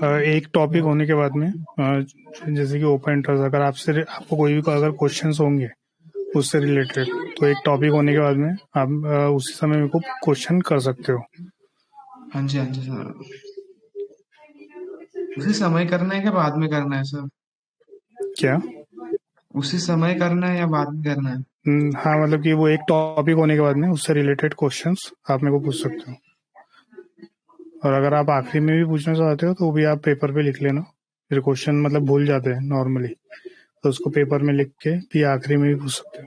एक टॉपिक होने के बाद में जैसे कि ओपन इंटरेस्ट, अगर आपको कोई भी अगर क्वेश्चंस होंगे उससे रिलेटेड, तो एक टॉपिक होने के बाद में आप उसी समय मेरे को क्वेश्चन कर सकते हो। हाँ जी सर। उसी समय करना है क्या बाद में करना है सर? क्या? उसी समय करना है या बाद में करना है? हाँ, मतलब कि वो एक टॉपिक होने के बाद में उससे रिलेटेड क्वेश्चंस आप मेरे को पूछ सकते हो। और अगर आप आखिरी में भी पूछना चाहते हो तो वो भी आप पेपर पे लिख लेना। फिर क्वेश्चन मतलब भूल जाते हैं नॉर्मली, तो उसको पेपर में लिख के भी आखिरी में भी पूछ सकते हो।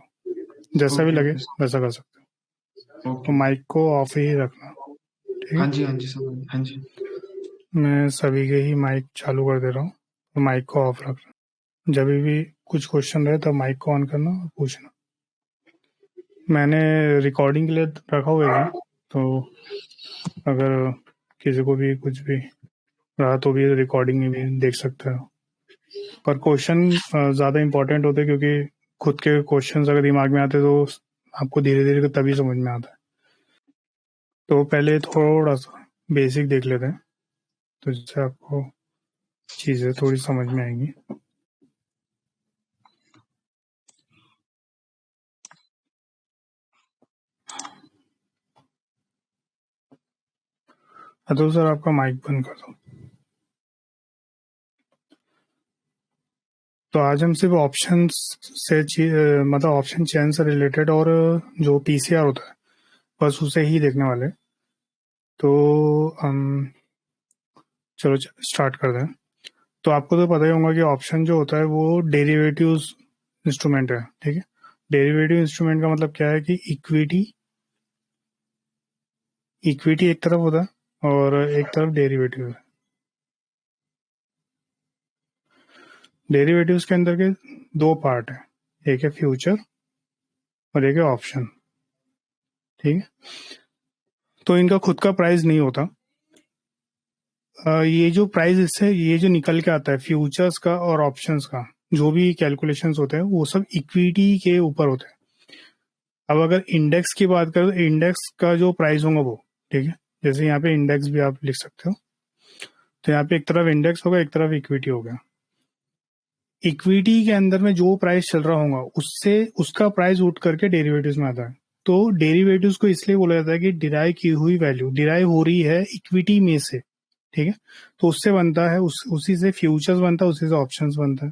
जैसा भी ओके लगे ओके वैसा कर सकते हो। तो ओके। माइक को ऑफ ही रखना, ठीक है? हाँ जी समझ, हाँ जी। मैं सभी के ही माइक चालू कर दे रहा हूँ, तो माइक को ऑफ रखना। जब भी कुछ क्वेश्चन रहे तब माइक को ऑन करना और पूछना। मैंने रिकॉर्डिंग के लिए रखा हुआ है, तो अगर किसी को भी कुछ भी रहा तो भी रिकॉर्डिंग में भी देख सकते हो। पर क्वेश्चन ज़्यादा इंपॉर्टेंट होते हैं, क्योंकि खुद के क्वेश्चंस अगर दिमाग में आते तो आपको धीरे धीरे तभी समझ में आता है। तो पहले थोड़ा सा बेसिक देख लेते हैं, तो जिससे आपको चीज़ें थोड़ी समझ में आएंगी। तो सर आपका माइक बंद कर दो। तो आज हम सिर्फ ऑप्शन से मतलब ऑप्शन चेन से रिलेटेड और जो पीसीआर होता है बस उसे ही देखने वाले हैं। तो हम चलो स्टार्ट कर दें। तो आपको तो पता ही होगा कि ऑप्शन जो होता है वो डेरिवेटिव्स इंस्ट्रूमेंट है, ठीक है? डेरिवेटिव इंस्ट्रूमेंट का मतलब क्या है कि इक्विटी इक्विटी एक तरफ होता है और एक तरफ डेरिवेटिव है। डेरिवेटिव्स के अंदर के दो पार्ट है, एक है फ्यूचर और एक है ऑप्शन, ठीक है? तो इनका खुद का प्राइस नहीं होता। ये जो प्राइस इससे ये जो निकल के आता है फ्यूचर्स का और ऑप्शंस का, जो भी कैलकुलेशंस होते हैं वो सब इक्विटी के ऊपर होते हैं। अब अगर इंडेक्स की बात करें तो इंडेक्स का जो प्राइस होगा वो, ठीक है, जैसे यहाँ पे इंडेक्स भी आप लिख सकते हो। तो यहाँ पे एक तरफ इंडेक्स होगा, एक तरफ इक्विटी होगा। इक्विटी के अंदर में जो प्राइस चल रहा होगा उससे उसका प्राइस उठ करके डेरिवेटिव्स में आता है। तो डेरिवेटिव्स को इसलिए बोला जाता है कि डिराइव की हुई वैल्यू डिराइव हो रही है इक्विटी में से, ठीक है? तो उससे बनता है उसी से फ्यूचर्स बनता है, उसी से ऑप्शंस बनता है।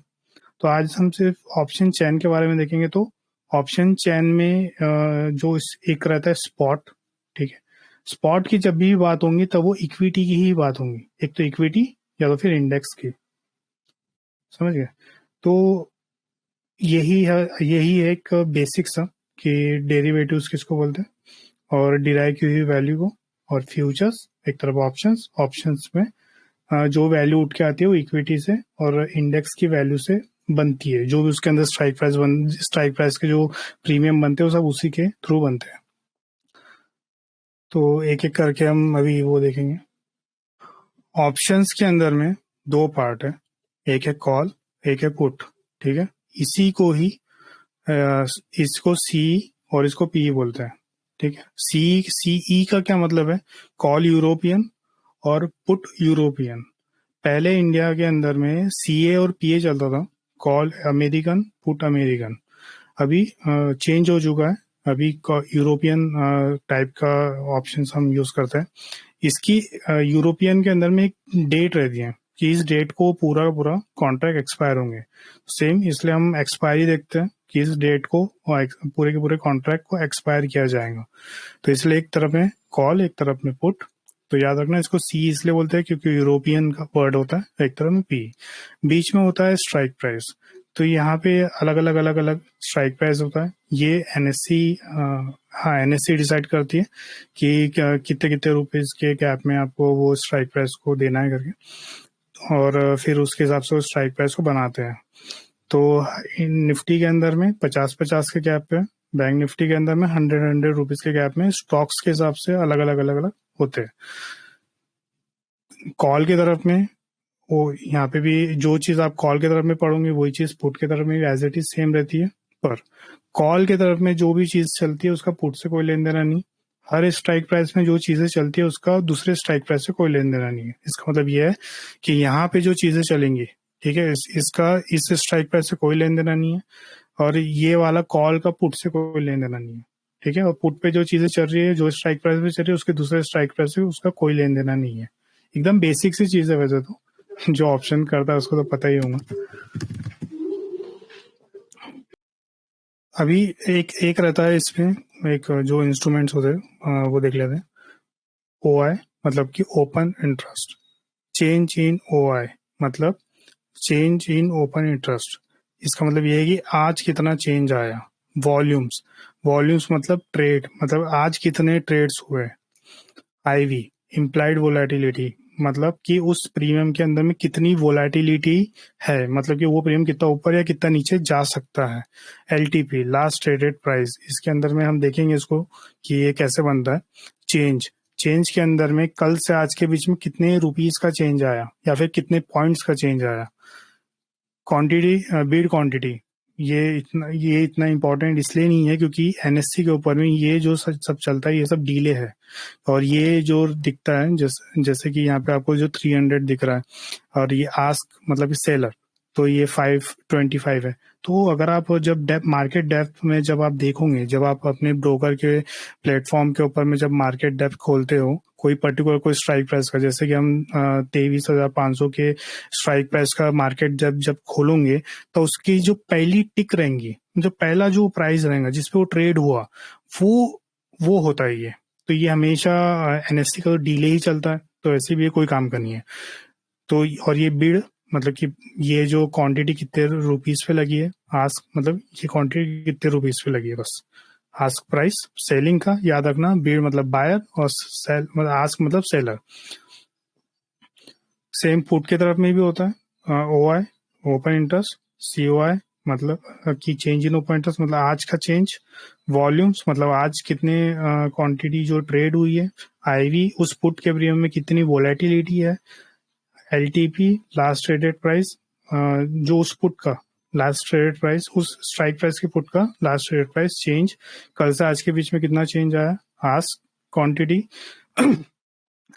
तो आज हम सिर्फ ऑप्शन चैन के बारे में देखेंगे। तो ऑप्शन चैन में जो एक रहता है स्पॉट, ठीक है? स्पॉट की जब भी बात होंगी तब वो इक्विटी की ही बात होंगी, एक तो इक्विटी या तो फिर इंडेक्स की। समझ गए? तो यही है एक बेसिक सा कि डेरिवेटिव्स किसको बोलते हैं और डिराइव की हुई वैल्यू को। और फ्यूचर्स एक तरफ ऑप्शंस, ऑप्शंस में जो वैल्यू उठ के आती है वो इक्विटी से और इंडेक्स की वैल्यू से बनती है। जो भी उसके अंदर स्ट्राइक प्राइस के जो प्रीमियम बनते हैं वो सब उसी के थ्रू बनते हैं। तो एक एक करके हम अभी वो देखेंगे। ऑप्शंस के अंदर में दो पार्ट है, एक है कॉल, एक है पुट, ठीक है? इसी को ही इसको सी और इसको पी बोलते हैं, ठीक है? सीई का क्या मतलब है? कॉल यूरोपियन और पुट यूरोपियन। पहले इंडिया के अंदर में सीए और पीए चलता था, कॉल अमेरिकन, पुट अमेरिकन। अभी चेंज हो चुका है, अभी यूरोपियन टाइप का ऑप्शन हम यूज करते हैं। इसकी यूरोपियन के अंदर में एक डेट रहती है कि इस डेट को पूरा का पूरा कॉन्ट्रैक्ट एक्सपायर होंगे। सेम इसलिए हम एक्सपायरी देखते हैं कि इस डेट को पूरे के पूरे कॉन्ट्रैक्ट को एक्सपायर किया जाएगा। तो इसलिए एक तरफ में कॉल, एक तरफ में पुट। तो याद रखना इसको सी इसलिए बोलते हैं क्योंकि यूरोपियन का वर्ड होता है, एक तरफ में पी। बीच में होता है स्ट्राइक प्राइस। तो यहाँ पे अलग अलग स्ट्राइक प्राइस होता है। ये एनएससी, हाँ एनएससी डिसाइड करती है कि कितने कितने रुपीज के गैप में आपको वो स्ट्राइक प्राइस को देना है करके, और फिर उसके हिसाब से वो स्ट्राइक प्राइस को बनाते हैं। तो निफ्टी के अंदर में 50-50 के गैप पे, बैंक निफ्टी के अंदर में 100 रुपीज के गैप में स्टॉक्स के हिसाब से अलग अलग होते हैं। कॉल की तरफ में वो यहाँ पे भी जो चीज आप कॉल की तरफ में पढ़ोगे वही चीज पुट की तरफ में एज इट इज सेम रहती है। पर कॉल की तरफ में जो भी चीज चलती है उसका पुट से कोई लेन देना नहीं। हर स्ट्राइक प्राइस में जो चीजें चलती है उसका दूसरे स्ट्राइक प्राइस से कोई लेन देना नहीं है। इसका मतलब ये है कि यहाँ पे जो चीजें चलेंगी, ठीक है, इसका इस स्ट्राइक प्राइस से कोई लेन देना नहीं है, और ये वाला कॉल का पुट से कोई लेन देना नहीं है, ठीक है। और पुट पे जो चीजें चल रही है, जो स्ट्राइक प्राइस पे चल रही है, उसके दूसरे स्ट्राइक प्राइस से उसका कोई लेन देना नहीं है। एकदम बेसिक सी चीज है वैसे तो, जो ऑप्शन करता है उसको तो पता ही होगा। अभी एक एक रहता है इसमें, एक जो इंस्ट्रूमेंट्स होते हैं वो देख लेते हैं। OI मतलब कि open interest, change in OI मतलब चेंज इन ओपन इंटरेस्ट। इसका मतलब ये है कि आज कितना चेंज आया। वॉल्यूम्स, वॉल्यूम्स मतलब ट्रेड, मतलब आज कितने ट्रेड्स हुए। IV इम्प्लाइड वोलेटिलिटी मतलब कि उस प्रीमियम के अंदर में कितनी वोलेटिलिटी है, मतलब कि वो प्रीमियम कितना ऊपर या कितना नीचे जा सकता है। LTP लास्ट ट्रेडेड प्राइस, इसके अंदर में हम देखेंगे इसको कि ये कैसे बनता है। चेंज, चेंज के अंदर में कल से आज के बीच में कितने रुपीस का चेंज आया या फिर कितने पॉइंट्स का चेंज आया। क्वांटिटी, बिड क्वांटिटी, ये इतना इम्पोर्टेंट इसलिए नहीं है क्योंकि NSE के ऊपर में ये जो सब चलता है ये सब डीले है। और ये जो दिखता है जैसे कि यहाँ पे आपको जो 300 दिख रहा है, और ये आस्क मतलब कि सेलर, तो ये 525 है। तो अगर आप जब मार्केट डेप्थ में जब आप देखोगे, जब आप अपने ब्रोकर के प्लेटफॉर्म के ऊपर में जब मार्केट डेप्थ खोलते हो कोई पर्टिकुलर कोई स्ट्राइक प्राइस का, जैसे कि हम 23,500 के स्ट्राइक प्राइस का मार्केट जब जब खोलोगे, तो उसकी जो पहली टिक रहेंगी, जो पहला जो प्राइस रहेगा जिसपे वो ट्रेड हुआ, वो होता है ये। तो ये हमेशा NSE का डिले ही चलता है, तो ऐसे भी ये कोई काम का नहीं है। तो और ये बिड मतलब कि ये जो क्वांटिटी कितने रुपीस पे लगी है, आस्क मतलब ये क्वांटिटी कितने रुपीस पे लगी है, बस। आस्क प्राइस सेलिंग का याद रखना, बिड मतलब बायर और सेल मतलब आस्क मतलब सेलर। सेम पुट की तरफ में भी होता है। OI ओपन इंटरेस्ट, COI मतलब कि चेंज इन ओपन इंटरेस्ट मतलब आज का चेंज। वॉल्यूम्स मतलब आज कितने क्वांटिटी जो ट्रेड हुई है। IV उस पुट के प्रीमियम में कितनी वोलेटिलिटी है। LTP लास्ट ट्रेडेड प्राइस, जो उस पुट का लास्ट ट्रेडेड प्राइस, उस स्ट्राइक प्राइस के पुट का लास्ट ट्रेडेड प्राइस चेंज, कल से आज के बीच में कितना चेंज आया। आस्क क्वांटिटी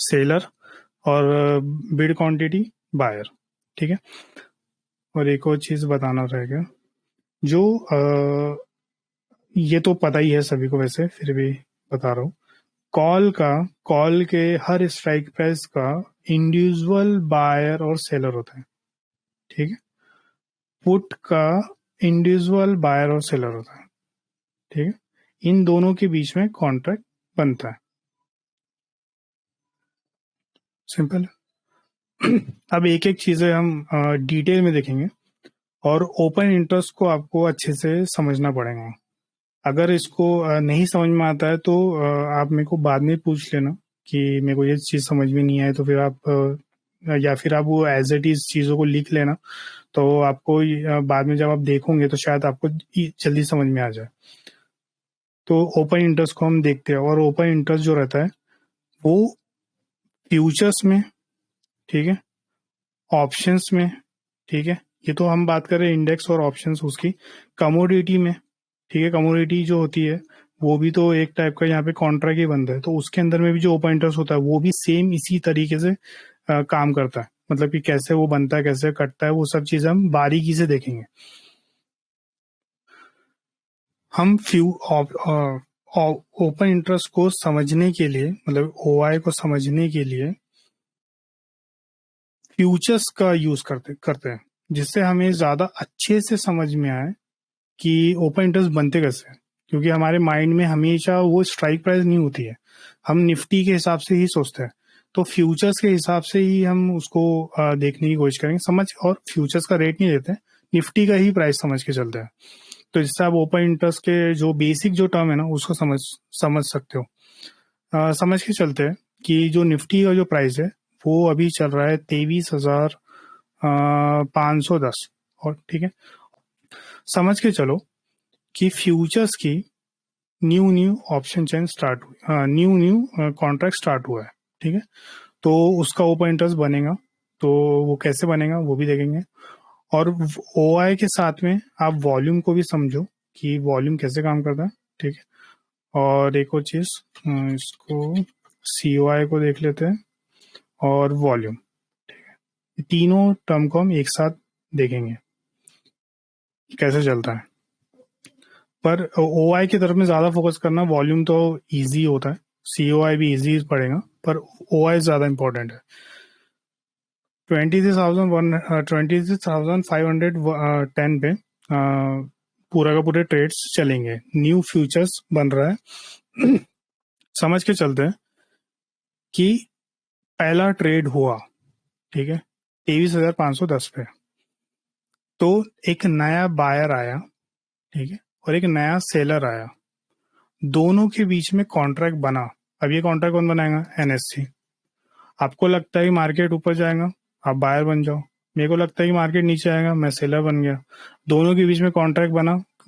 सेलर, और बिड क्वांटिटी बायर, ठीक है। और एक और चीज बताना रहेगा, जो ये तो पता ही है सभी को वैसे, फिर भी बता रहा हूँ। कॉल के हर स्ट्राइक प्राइस का इंडिविजुअल बायर और सेलर होता है, ठीक है। पुट का इंडिविजुअल बायर और सेलर होता है, ठीक है। इन दोनों के बीच में कॉन्ट्रैक्ट बनता है, सिंपल है। अब एक एक चीजें हम डिटेल में देखेंगे, और ओपन इंटरेस्ट को आपको अच्छे से समझना पड़ेगा। अगर इसको नहीं समझ में आता है तो आप मेरे को बाद में पूछ लेना कि मेरे को ये चीज़ समझ में नहीं आए, तो फिर आप या फिर आप वो एज इट इज चीज़ों को लिख लेना, तो आपको बाद में जब आप देखोगे तो शायद आपको जल्दी समझ में आ जाए। तो ओपन इंटरेस्ट को हम देखते हैं, और ओपन इंटरेस्ट जो रहता है वो फ्यूचर्स में, ठीक है, ऑप्शंस में, ठीक है। ये तो हम बात कर रहे हैं इंडेक्स और ऑप्शंस उसकी। कमोडिटी में, ठीक है, कमोडिटी जो होती है वो भी तो एक टाइप का यहाँ पे कॉन्ट्रैक्ट ही बनता है, तो उसके अंदर में भी जो ओपन इंटरेस्ट होता है वो भी सेम इसी तरीके से काम करता है। मतलब कि कैसे वो बनता है, कैसे कटता है, वो सब चीजें हम बारीकी से देखेंगे। हम ओपन इंटरेस्ट को समझने के लिए, मतलब OI को समझने के लिए फ्यूचर्स का यूज करते हैं, जिससे हमें ज्यादा अच्छे से समझ में आए कि ओपन इंटरेस्ट बनते कैसे हैं। क्योंकि हमारे माइंड में हमेशा वो स्ट्राइक प्राइस नहीं होती है, हम निफ्टी के हिसाब से ही सोचते हैं। तो फ्यूचर्स के हिसाब से ही हम उसको देखने की कोशिश करेंगे, समझ, और फ्यूचर्स का रेट नहीं देते, निफ्टी का ही प्राइस समझ के चलते हैं। तो जिससे आप ओपन इंटरेस्ट के जो बेसिक जो टर्म है ना उसको समझ सकते हो। समझ के चलते हैं कि जो निफ्टी का जो प्राइस है वो अभी चल रहा है 23,510, और ठीक है, समझ के चलो कि फ्यूचर्स की न्यू ऑप्शन चेन स्टार्ट हुई, न्यू कॉन्ट्रैक्ट स्टार्ट हुआ है, ठीक है। तो उसका ओपन इंटरेस्ट बनेगा, तो वो कैसे बनेगा वो भी देखेंगे। और OI के साथ में आप वॉल्यूम को भी समझो कि वॉल्यूम कैसे काम करता है, ठीक है। और एक और चीज, इसको COI को देख लेते हैं और वॉल्यूम। तीनों टर्म को हम एक साथ देखेंगे कैसे चलता है। पर OI की तरफ में ज्यादा फोकस करना, वॉल्यूम तो इजी होता है, COI भी इजी पड़ेगा, पर OI ज्यादा इंपॉर्टेंट है। 26,510 पे पूरा का पूरे ट्रेड्स चलेंगे। न्यू फ्यूचर्स बन रहा है। समझ के चलते हैं कि पहला ट्रेड हुआ, ठीक है, 23,510 पे। तो एक नया बायर आया, ठीक है, और एक नया सेलर आया, दोनों के बीच में कॉन्ट्रैक्ट बना। अब ये कॉन्ट्रैक्ट कौन बनाएगा? NSE। आपको लगता है कि मार्केट ऊपर जाएगा, आप बायर बन जाओ। मेरे को लगता है कि मार्केट नीचे आएगा, मैं सेलर बन गया। दोनों के बीच में कॉन्ट्रैक्ट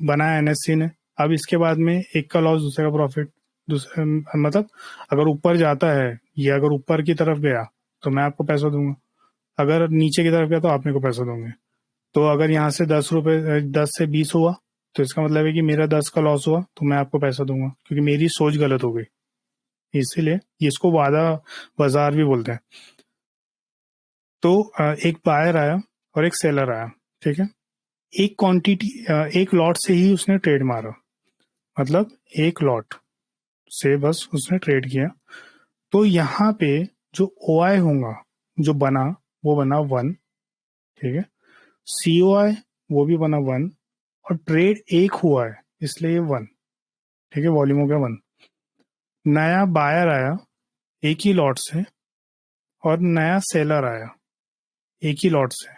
बनाया NSE ने। अब इसके बाद में एक का लॉस, दूसरे का प्रॉफिट। दूसरे मतलब अगर ऊपर जाता है, या अगर ऊपर की तरफ गया तो मैं आपको पैसा दूंगा, अगर नीचे की तरफ गया तो आप मेरे को पैसा दोगे। तो अगर यहाँ से 10 रुपए 10 से 20 हुआ, तो इसका मतलब है कि मेरा 10 का लॉस हुआ, तो मैं आपको पैसा दूंगा, क्योंकि मेरी सोच गलत हो गई। इसीलिए इसको वादा बाजार भी बोलते हैं। तो एक बायर आया और एक सेलर आया, ठीक है। एक क्वांटिटी, एक लॉट से ही उसने ट्रेड मारा, मतलब एक लॉट से बस उसने ट्रेड किया। तो यहाँ पे जो OI होगा, जो बना, वो बना 1, ठीक है। COI वो भी बना 1, और ट्रेड एक हुआ है इसलिए ये 1, ठीक है, वॉल्यूम हो गया 1। नया बायर आया एक ही लॉट से, और नया सेलर आया एक ही लॉट से।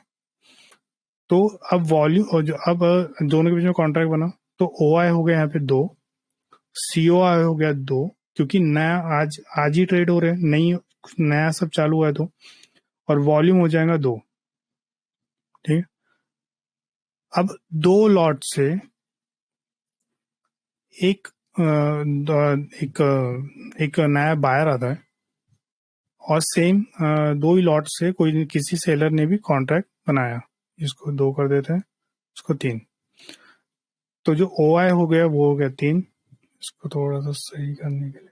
तो अब वॉल्यूम, अब दोनों के बीच में कॉन्ट्रैक्ट बना, तो OI हो गया यहाँ पे 2, COI हो गया 2, क्योंकि नया आज आज ही ट्रेड हो रहे हैं, नई नया सब चालू हुआ है तो। और वॉल्यूम हो जाएगा 2, ठीक है। अब 2 लॉट से एक एक एक नया बायर आता है, और सेम 2 ही लॉट से कोई किसी सेलर ने भी कॉन्ट्रैक्ट बनाया। इसको 2 कर देते हैं, इसको 3। तो जो OI हो गया वो हो गया 3। इसको थोड़ा सा सही करने के लिए,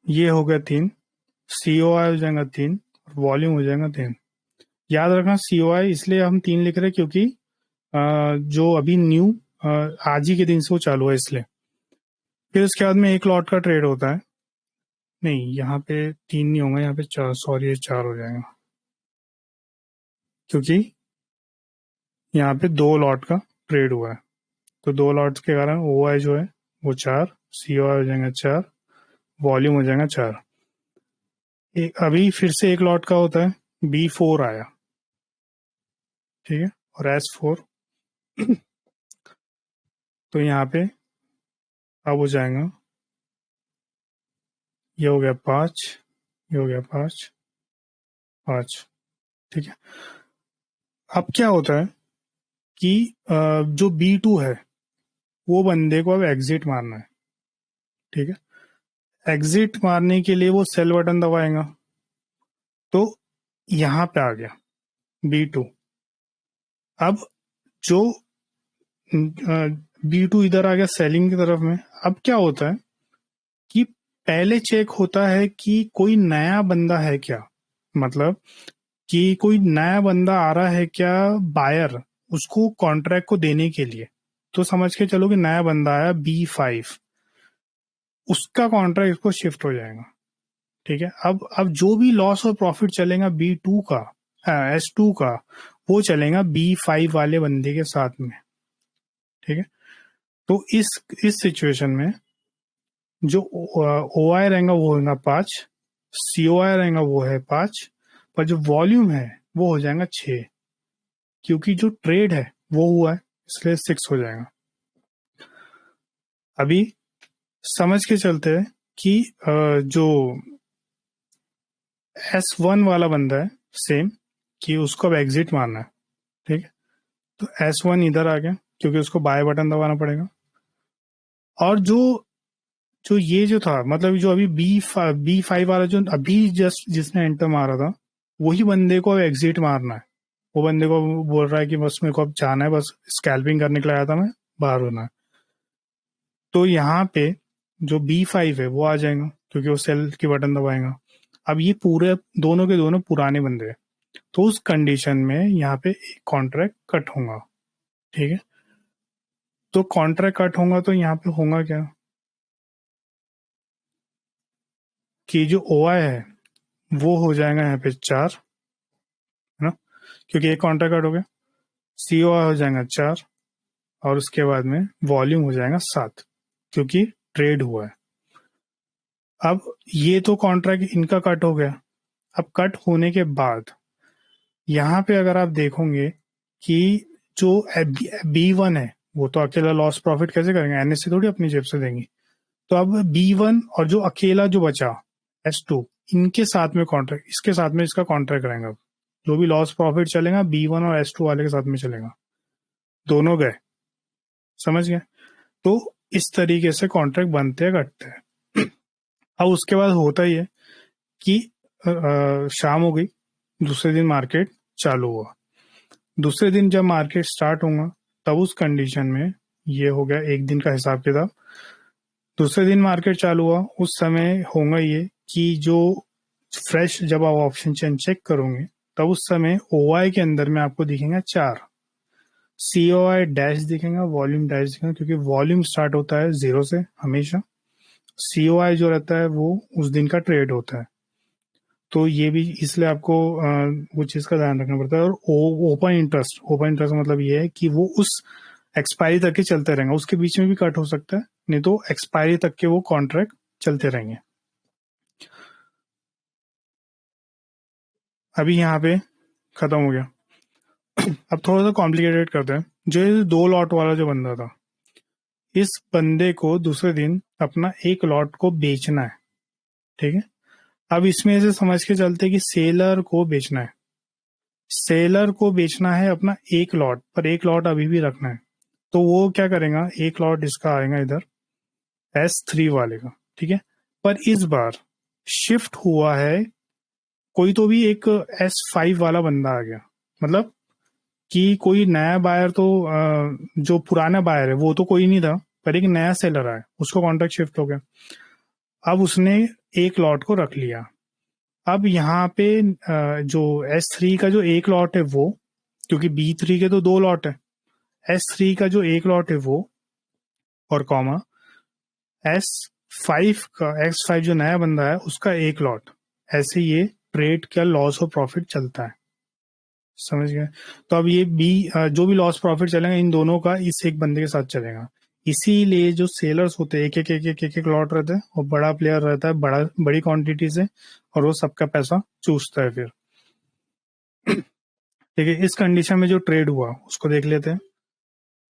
ये हो गया 3, COI हो जाएगा 3, वॉल्यूम हो जाएगा 3। याद रखना COI इसलिए हम 3 लिख रहे हैं क्योंकि जो अभी न्यू आज ही के दिन से वो चालू है, इसलिए। फिर उसके बाद में एक लॉट का ट्रेड होता है। नहीं, यहाँ पे 3 नहीं होगा, यहाँ पे 4, सॉरी, ये 4 हो जाएगा, क्योंकि यहाँ पे 2 लॉट का ट्रेड हुआ है। तो 2 लॉट्स के कारण OI जो है वो 4, COI हो जाएगा 4, वॉल्यूम हो जाएगा 4। अभी फिर से एक लॉट का होता है, B4 आया, ठीक है, और S4। तो यहाँ पे अब हो जाएगा, ये हो गया 5, ये हो गया 5, 5, ठीक है। अब क्या होता है कि जो B2 है, वो बंदे को अब एग्जिट मारना है, ठीक है। एग्जिट मारने के लिए वो सेल बटन दबाएगा, तो यहाँ पे आ गया B2। अब जो B2 इधर आ गया सेलिंग की तरफ में। अब क्या होता है कि पहले चेक होता है कि कोई नया बंदा है क्या, मतलब कि कोई नया बंदा आ रहा है क्या, बायर, उसको कॉन्ट्रैक्ट को देने के लिए। तो समझ के चलो कि नया बंदा आया B5, उसका कॉन्ट्रैक्ट इसको शिफ्ट हो जाएगा, ठीक है। अब जो भी लॉस और प्रॉफिट चलेगा B2 का, S2 का, वो चलेगा B5 वाले बंदे के साथ में, ठीक है। तो इस सिचुएशन में जो OI रहेगा वो होगा 5, COI रहेगा वो है 5, पर जो वॉल्यूम है वो हो जाएगा 6, क्योंकि जो ट्रेड है वो हुआ है, इसलिए 6 हो जाएगा। अभी समझ के चलते हैं कि जो S1 वाला बंदा है, सेम, कि उसको अब एग्जिट मारना है, ठीक है। तो S1 इधर आ गया, क्योंकि उसको बाय बटन दबाना पड़ेगा। और जो जो ये जो था, मतलब जो अभी B5 वाला, जो अभी जस्ट जिसने एंटर मारा था, वही बंदे को अब एग्जिट मारना है वो बंदे को बोल रहा है कि बस मेरे को अब जाना है, बस स्कैल्पिंग करने के लिए आया था मैं, बाहर होना है। तो यहाँ पे जो B5 है वो आ जाएगा क्योंकि वो सेल की बटन दबाएगा। अब ये पूरे दोनों के दोनों पुराने बंदे हैं, तो उस कंडीशन में यहाँ पे एक कॉन्ट्रैक्ट कट होगा। ठीक है, तो कॉन्ट्रैक्ट कट होगा तो यहाँ पे होगा क्या कि जो OI है वो हो जाएगा यहाँ पे 4, है ना, क्योंकि एक कॉन्ट्रैक्ट कट हो गया। COI हो जाएगा 4 और उसके बाद में वॉल्यूम हो जाएगा 7 क्योंकि ट्रेड हुआ है। अब ये तो कॉन्ट्रैक्ट इनका कट हो गया। अब कट होने के बाद यहाँ पे अगर आप देखोगे कि जो B1 है वो तो अकेला लॉस प्रॉफिट कैसे करेंगे, NSE थोड़ी अपनी जेब से देंगी। तो अब B1 और जो अकेला जो बचा S2, इनके साथ में कॉन्ट्रैक्ट, इसके साथ में इसका कॉन्ट्रैक्ट रहेगा। जो भी लॉस प्रॉफिट चलेगा B1 और S2 वाले के साथ में चलेगा, दोनों गए। समझ गए? तो इस तरीके से कॉन्ट्रैक्ट बनते हैं, कटते हैं। अब उसके बाद होता ही है कि शाम हो गई, दूसरे दिन मार्केट चालू हुआ। दूसरे दिन जब मार्केट स्टार्ट होगा तब उस कंडीशन में ये हो गया एक दिन का हिसाब किताब। दूसरे दिन मार्केट चालू हुआ, उस समय होगा ये कि जो फ्रेश जब आप ऑप्शन चेन चेक करोगे तब उस समय OI के अंदर में आपको दिखेगा 4, COI डैश दिखेगा, वॉल्यूम डैश दिखेगा, क्योंकि वॉल्यूम स्टार्ट होता है 0 से हमेशा। COI जो रहता है वो उस दिन का ट्रेड होता है। तो ये भी इसलिए आपको वो चीज़ का ध्यान रखना पड़ता है। और ओपन इंटरेस्ट, मतलब ये है कि वो उस एक्सपायरी तक के चलते रहेंगे, उसके बीच में भी कट हो सकता है, नहीं तो एक्सपायरी तक के वो कॉन्ट्रैक्ट चलते रहेंगे। अभी यहाँ पे खत्म हो गया। अब थोड़ा सा कॉम्प्लिकेटेड करते हैं। जो ये 2 लॉट वाला जो बंदा था, इस बंदे को दूसरे दिन अपना एक लॉट को बेचना है। ठीक है, अब इसमें से समझ के चलते हैं कि सेलर को बेचना है, सेलर को बेचना है अपना एक लॉट, पर एक लॉट अभी भी रखना है। तो वो क्या करेगा, एक लॉट इसका आएगा इधर S3 वाले का। ठीक है, पर इस बार शिफ्ट हुआ है, कोई तो भी एक S5 वाला बंदा आ गया। मतलब कि कोई नया बायर तो जो पुराना बायर है वो तो कोई नहीं था, पर एक नया सेलर आया, उसको कॉन्ट्रैक्ट शिफ्ट हो गया। अब उसने एक लॉट को रख लिया। अब यहाँ पे जो S3 का जो एक लॉट है वो, क्योंकि B3 के तो 2 लॉट है, S3 का जो एक लॉट है वो और कॉमा S5 जो नया बंदा है उसका एक लॉट, ऐसे ये ट्रेड का लॉस और प्रॉफिट चलता है। समझ गए? तो अब ये जो भी लॉस प्रॉफिट चलेगा इन दोनों का इस एक बंदे के साथ चलेगा। इसीलिए जो सेलर्स होते हैं एक एक लॉट रहता है, और बड़ा प्लेयर रहता है बड़ी क्वांटिटी से, और वो सबका पैसा चूसता है फिर। ठीक है, इस कंडीशन में जो ट्रेड हुआ उसको देख लेते हैं।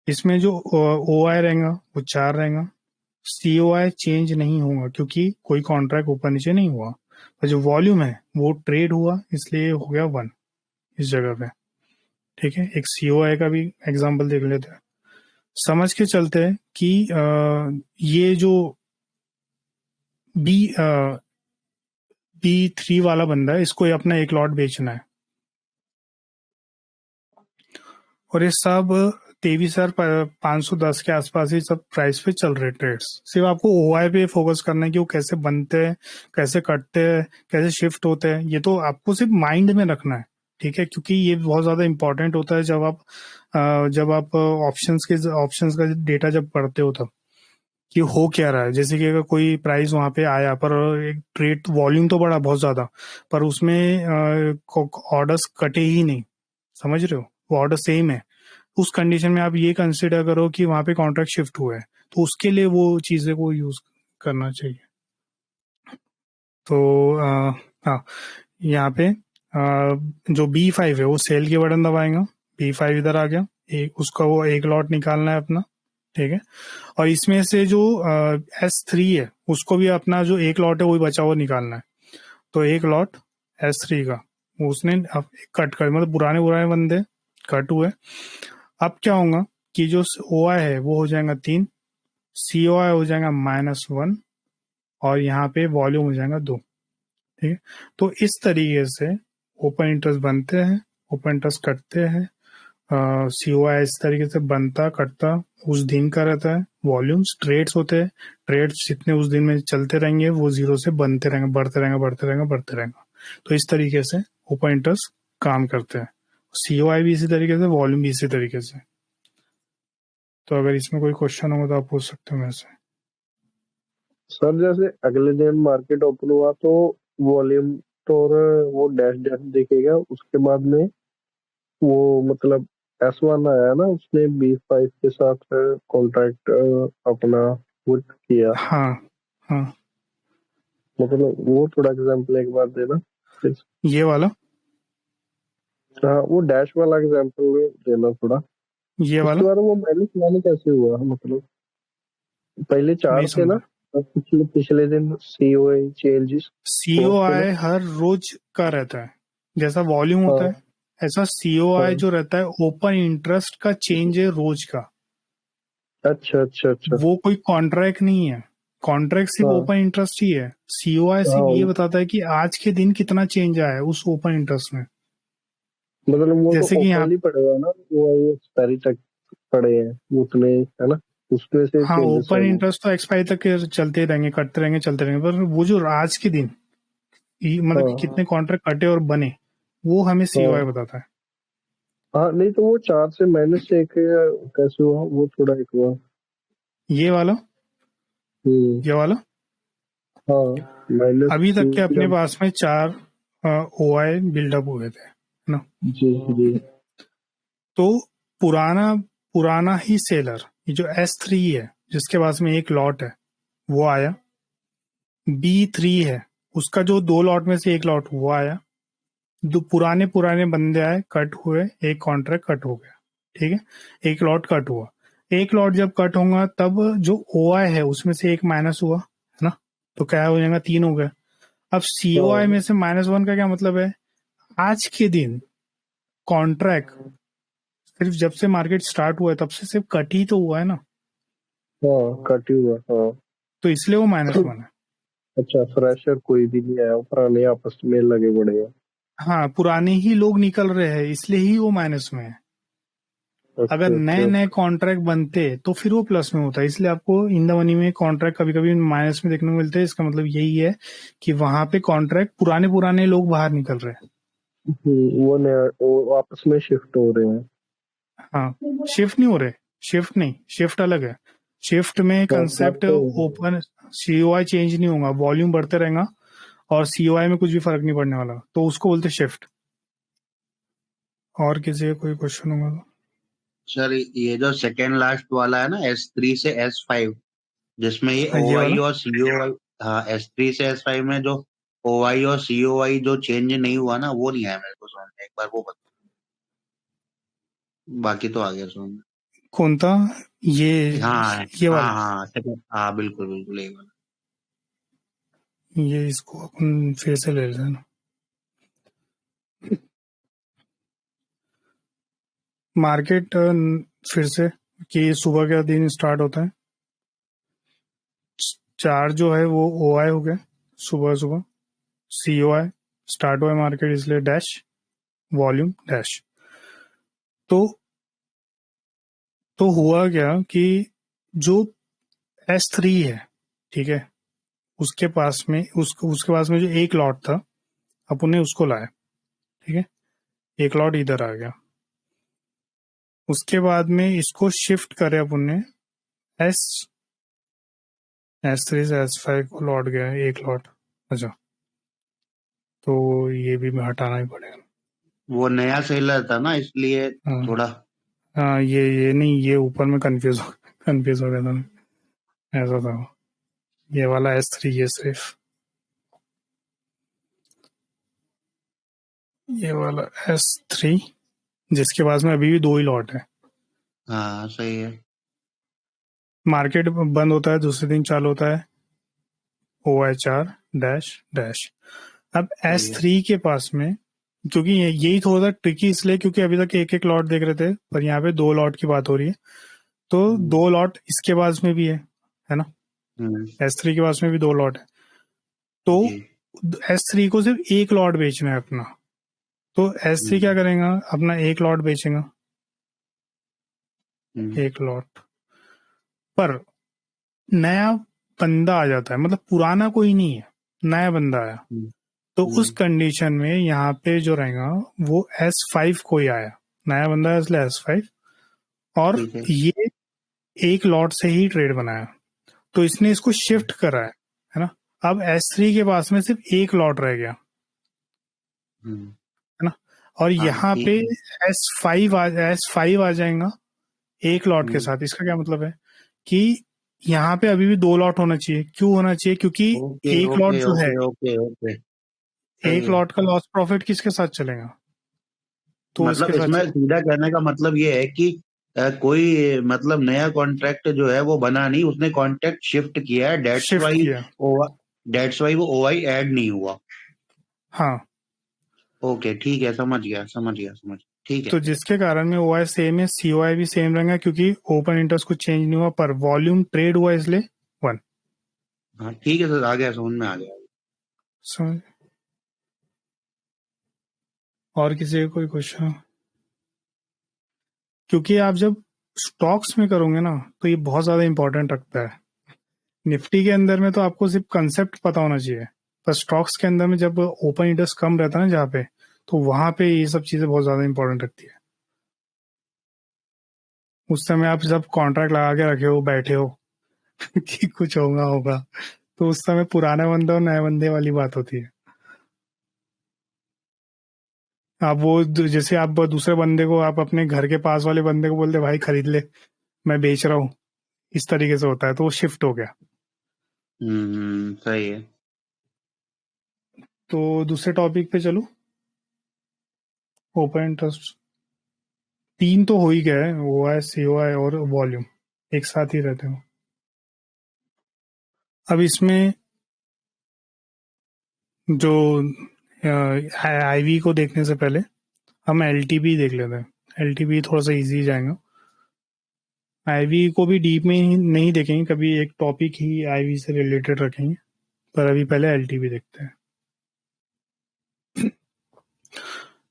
इसमें जो OI रहेगा वो 4 रहेगा, COI चेंज नहीं होगा क्योंकि कोई कॉन्ट्रैक्ट ऊपर नीचे नहीं हुआ, और जो वॉल्यूम है वो ट्रेड हुआ, इसलिए हो गया 1 इस जगह पे। ठीक है, एक COI का भी एग्जांपल देख लेते हैं। समझ के चलते हैं कि ये जो B3 वाला बंदा है इसको अपना एक लॉट बेचना है, और ये सब 23,510 के आसपास ही सब प्राइस पे चल रहे ट्रेड्स। सिर्फ आपको OI पे फोकस करना है कि वो कैसे बनते हैं, कैसे कटते हैं, कैसे शिफ्ट होते हैं, ये तो आपको सिर्फ माइंड में रखना है। ठीक है, क्योंकि ये बहुत ज्यादा इंपॉर्टेंट होता है जब आप ऑप्शंस का डेटा जब पढ़ते हो तब, कि हो क्या रहा है। जैसे कि अगर कोई प्राइस वहां पे आया पर एक ट्रेड वॉल्यूम तो बढ़ा बहुत ज्यादा, पर उसमें ऑर्डर्स कटे ही नहीं, समझ रहे हो, वो ऑर्डर सेम है, उस कंडीशन में आप ये कंसिडर करो कि वहां पे कॉन्ट्रैक्ट शिफ्ट हुआ है, तो उसके लिए वो चीजें को यूज करना चाहिए। तो हाँ, यहाँ पे जो B5 है वो सेल के बटन दबाएगा, B5 इधर आ गया, उसका वो एक लॉट निकालना है अपना। ठीक है, और इसमें से जो S3 है उसको भी अपना जो एक लॉट है वही बचा हुआ निकालना है। तो एक लॉट S3 का उसने कट कर, मतलब पुराने पुराने बंदे कट हुए। अब क्या होगा कि जो OI है वो हो जाएगा 3, COI हो जाएगा -1, और यहाँ पे वॉल्यूम हो जाएगा 2। ठीक है, तो इस तरीके से ओपन इंटरेस्ट बनते हैं ओपन इंटरेस्ट कटते हैं, सीओआई इस तरीके से बनता कटता उस दिन का रहता है। वॉल्यूम्स ट्रेड्स होते हैं, ट्रेड्स जितने उस दिन में चलते रहेंगे वो जीरो से बनते रहेंगे, बढ़ते रहेंगे, बढ़ते रहेंगे, बढ़ते रहेंगे। तो इस तरीके से ओपन इंटरेस्ट काम करते हैं। सीओआई भी इसी तरीके से, वॉल्यूम भी इसी तरीके से। तो अगर इसमें कोई क्वेश्चन होगा तो आप पूछ सकते हो मेरे से। सर जैसे अगले दिन मार्केट ओपन हुआ तो वॉल्यूम तो और वो डैश डैश दिखेगा, उसके बाद में वो मतलब S1 आया ना, उसने B5 के साथ कॉन्ट्रैक्ट अपना पुट किया, हाँ हाँ, मतलब वो थोड़ा एग्जांपल एक बार देना प्लीज। ये वाला, हाँ वो डैश वाला एग्जांपल देना थोड़ा। ये वाला उसके बाद वो माइनस वाले कैसे हुआ, मतलब पहले नहीं 4 थे ना, समझा। और पिछले पिछले दिन COI चेंजेस 4 थे ना। सीओआई हर रोज का रहता है, जैसा वॉल्यूम होता है हाँ ऐसा सीओआई हाँ, जो रहता है ओपन इंटरेस्ट का चेंज है रोज का। अच्छा अच्छा अच्छा। वो कोई कॉन्ट्रैक्ट नहीं है, कॉन्ट्रैक्ट सिर्फ हाँ ओपन इंटरेस्ट ही है। सीओआई सिर्फ ये हाँ, बताता है कि आज के दिन कितना चेंज आया है उस ओपन इंटरेस्ट में। मतलब वो तो जैसे कि यहाँ, ओपनली पड़ेगा ना, वो एक्सपायरी तक पड़े हैं उतने, है ना, उसमें से हाँ चेंजेस ओपन होंगे। इंटरेस्ट तो एक्सपायरी तक के चलते रहेंगे, कटते रहेंगे, चलते रहेंगे, पर वो जो आज के दिन मतलब कि हाँ कितने कॉन्ट्रैक्ट कटे और बने, वो हमें सीओआई हाँ बताता है। हाँ, नहीं तो वो 4 से -1 कैसे हुआ, वो थोड़ा एक हुआ। ये वाला, हम्म। ये वाला हाँ अभी तक -2 के अपने जब। पास में 4 ओआई बिल्डअप हुए थे, है ना। जी जी। तो पुराना पुराना ही सेलर, ये जो S3 है जिसके पास में एक लॉट है, वो आया। B3 है, उसका जो 2 लॉट में से एक लॉट वो आया। दो पुराने पुराने बंदे आए, कट हुए, एक कॉन्ट्रैक्ट कट हो गया, ठीक है, एक लॉट कट हुआ। एक लॉट जब कट होगा तब जो ओआई है उसमें से एक माइनस हुआ, है ना। तो क्या हो जाएगा, 3 हो गया। अब सीओआई हाँ में से -1 का क्या मतलब है, आज के दिन कॉन्ट्रैक्ट सिर्फ जब से मार्केट स्टार्ट हुआ है तब से सिर्फ कट ही तो हुआ है ना, हाँ, कट ही हुआ हाँ। तो इसलिए वो -1 है। अच्छा, फ्रेशर कोई भी नहीं आया, पुराने आपस में लगे पड़े हैं। हाँ पुराने ही लोग निकल रहे हैं इसलिए ही वो माइनस में है। अगर अच्छा नए अच्छा। नए कॉन्ट्रैक्ट बनते तो फिर वो प्लस में होता है। इसलिए आपको इन द मनी में कॉन्ट्रैक्ट कभी कभी माइनस में देखने को मिलते हैं। इसका मतलब यही है कि वहां पे कॉन्ट्रैक्ट पुराने पुराने लोग बाहर निकल रहे हैं। वो नया वो आपस में शिफ्ट हो रहे हैं। हाँ, शिफ्ट नहीं हो रहे, शिफ्ट नहीं, शिफ्ट अलग है। शिफ्ट में कॉन्ट्रैक्ट कंसेप्ट तो ओपन, सीओआई चेंज नहीं होगा, वॉल्यूम बढ़ते रहेगा और सीओआई में कुछ भी फर्क नहीं पड़ने वाला, तो उसको बोलते शिफ्ट। और किसी का कोई क्वेश्चन होगा तो। सर ये जो सेकेंड लास्ट वाला है ना, S3 से S5, जिसमें ये हाँ, ये OI वाला और COI, हाँ S3 से S5 में जो OI और COI जो चेंज नहीं हुआ ना, वो नहीं आया मेरे को समझ में, एक बार वो बता। बाकी तो आ गया समझ में। कौन था ये हाँ ये हाँ वाला, हाँ second, हाँ बिल्कुल बिल्कुल यही वाला। ये इसको अपन फिर से ले लेते हैं ना। मार्केट फिर से कि सुबह का दिन स्टार्ट होता है, 4 जो है वो ओआई हो गए सुबह सुबह, सीओआई स्टार्ट हुआ है मार्केट इसलिए डैश, वॉल्यूम डैश। तो हुआ क्या कि जो S3 है, ठीक है, उसके पास में उसके पास में जो एक लॉट था, अपन ने उसको लाया, ठीक है, एक लॉट इधर आ गया। उसके बाद में इसको शिफ्ट करे अपन ने, एस S3 से S5 को लौट गया एक लॉट। अच्छा, तो ये भी हटाना ही पड़ेगा। वो नया सेलर था ना इसलिए हाँ थोड़ा। हाँ, ये नहीं, ये ऊपर में कंफ्यूज हो गया था मैं। ऐसा था वो। ये वाला S3, ये सिर्फ ये वाला S3 जिसके पास में अभी भी 2 ही लॉट है। हाँ सही है। मार्केट बंद होता है दूसरे दिन चालू होता है OI4 डैश डैश। अब सही है। S3 के पास में, क्योंकि यही थोड़ा सा ट्रिकी इसलिए क्योंकि अभी तक एक एक लॉट देख रहे थे, पर यहाँ पे 2 लॉट की बात हो रही है। तो हम्म 2 लॉट इसके पास में भी है ना। हम्म, S3 के पास में भी 2 लॉट है। तो जी। S3 को सिर्फ एक लॉट बेचना है अपना, तो S3 क्या करेगा, अपना एक लॉट बेचेगा, एक लॉट पर नया बंदा आ जाता है, मतलब पुराना कोई नहीं है, नया बंदा आया, तो उस कंडीशन में यहाँ पे जो रहेगा वो S5 कोई आया, नया बंदा है इसलिए S5, और ठीक है। ये एक लॉट से ही ट्रेड बनाया, तो इसने इसको शिफ्ट करा है ना। अब S3 के पास में सिर्फ एक लॉट रह गया, है ना, और हाँ, यहाँ ठीक पे है। S5 आ जाएगा एक लॉट के साथ। इसका क्या मतलब है कि यहाँ पे अभी भी दो लॉट होना चाहिए। क्यों होना चाहिए? क्योंकि ओके एक लॉट ओके जो है, ओके ओके ओके, सही एक है। लॉट का लॉस प्रॉफिट किसके साथ चलेगा? तो मतलब इसके साथ इसमें चलेगा। सीधा कहने का मतलब ये है कि कोई मतलब नया कॉन्ट्रैक्ट जो है वो बना नहीं, उसने कॉन्ट्रैक्ट शिफ्ट किया है, शिफ्ट किया, डेट्स वाई वो ओआई ऐड नहीं हुआ। हाँ। ओके ठीक है, समझ गया समझ गया समझ गया, ठीक है। तो जिसके कारण में OI सेम है, COI भी सेम रहेगा, क्योंकि ओपन इंटरेस्ट कुछ चेंज नहीं हुआ, पर वॉल्यूम ट्रेड हुआ इसलिए 1। हाँ ठीक है सर, आ गया, समझ में आ गया। समझ? और किसी का कोई क्वेश्चन? क्योंकि आप जब स्टॉक्स में करोगे ना तो ये बहुत ज्यादा इंपॉर्टेंट रखता है। निफ्टी के अंदर में तो आपको सिर्फ कंसेप्ट पता होना चाहिए, पर स्टॉक्स के अंदर में जब ओपन इंटरेस्ट कम रहता है ना जहाँ पे, तो वहां पे ये सब चीजें बहुत ज्यादा इंपॉर्टेंट रखती है। उस समय आप जब कॉन्ट्रैक्ट लगा के रखे हो, बैठे हो कि कुछ होगा होगा, तो उस समय पुराने बंदे और नए बंदे वाली बात होती है। आप वो जैसे आप दूसरे बंदे को, आप अपने घर के पास वाले बंदे को बोलते भाई खरीद ले, मैं बेच रहा हूँ, इस तरीके से होता है, तो वो शिफ्ट हो गया। सही है। तो दूसरे टॉपिक पे चलो। ओपन इंटरेस्ट तीन तो हो ही गया है, OI COI और वॉल्यूम एक साथ ही रहते हो। अब इसमें जो IV को देखने से पहले हम LTP देख लेते हैं। LTP थोड़ा सा इजी जाएगा। IV को भी डीप में ही नहीं देखेंगे, कभी एक टॉपिक ही IV से रिलेटेड रखेंगे, पर अभी पहले LTP देखते हैं।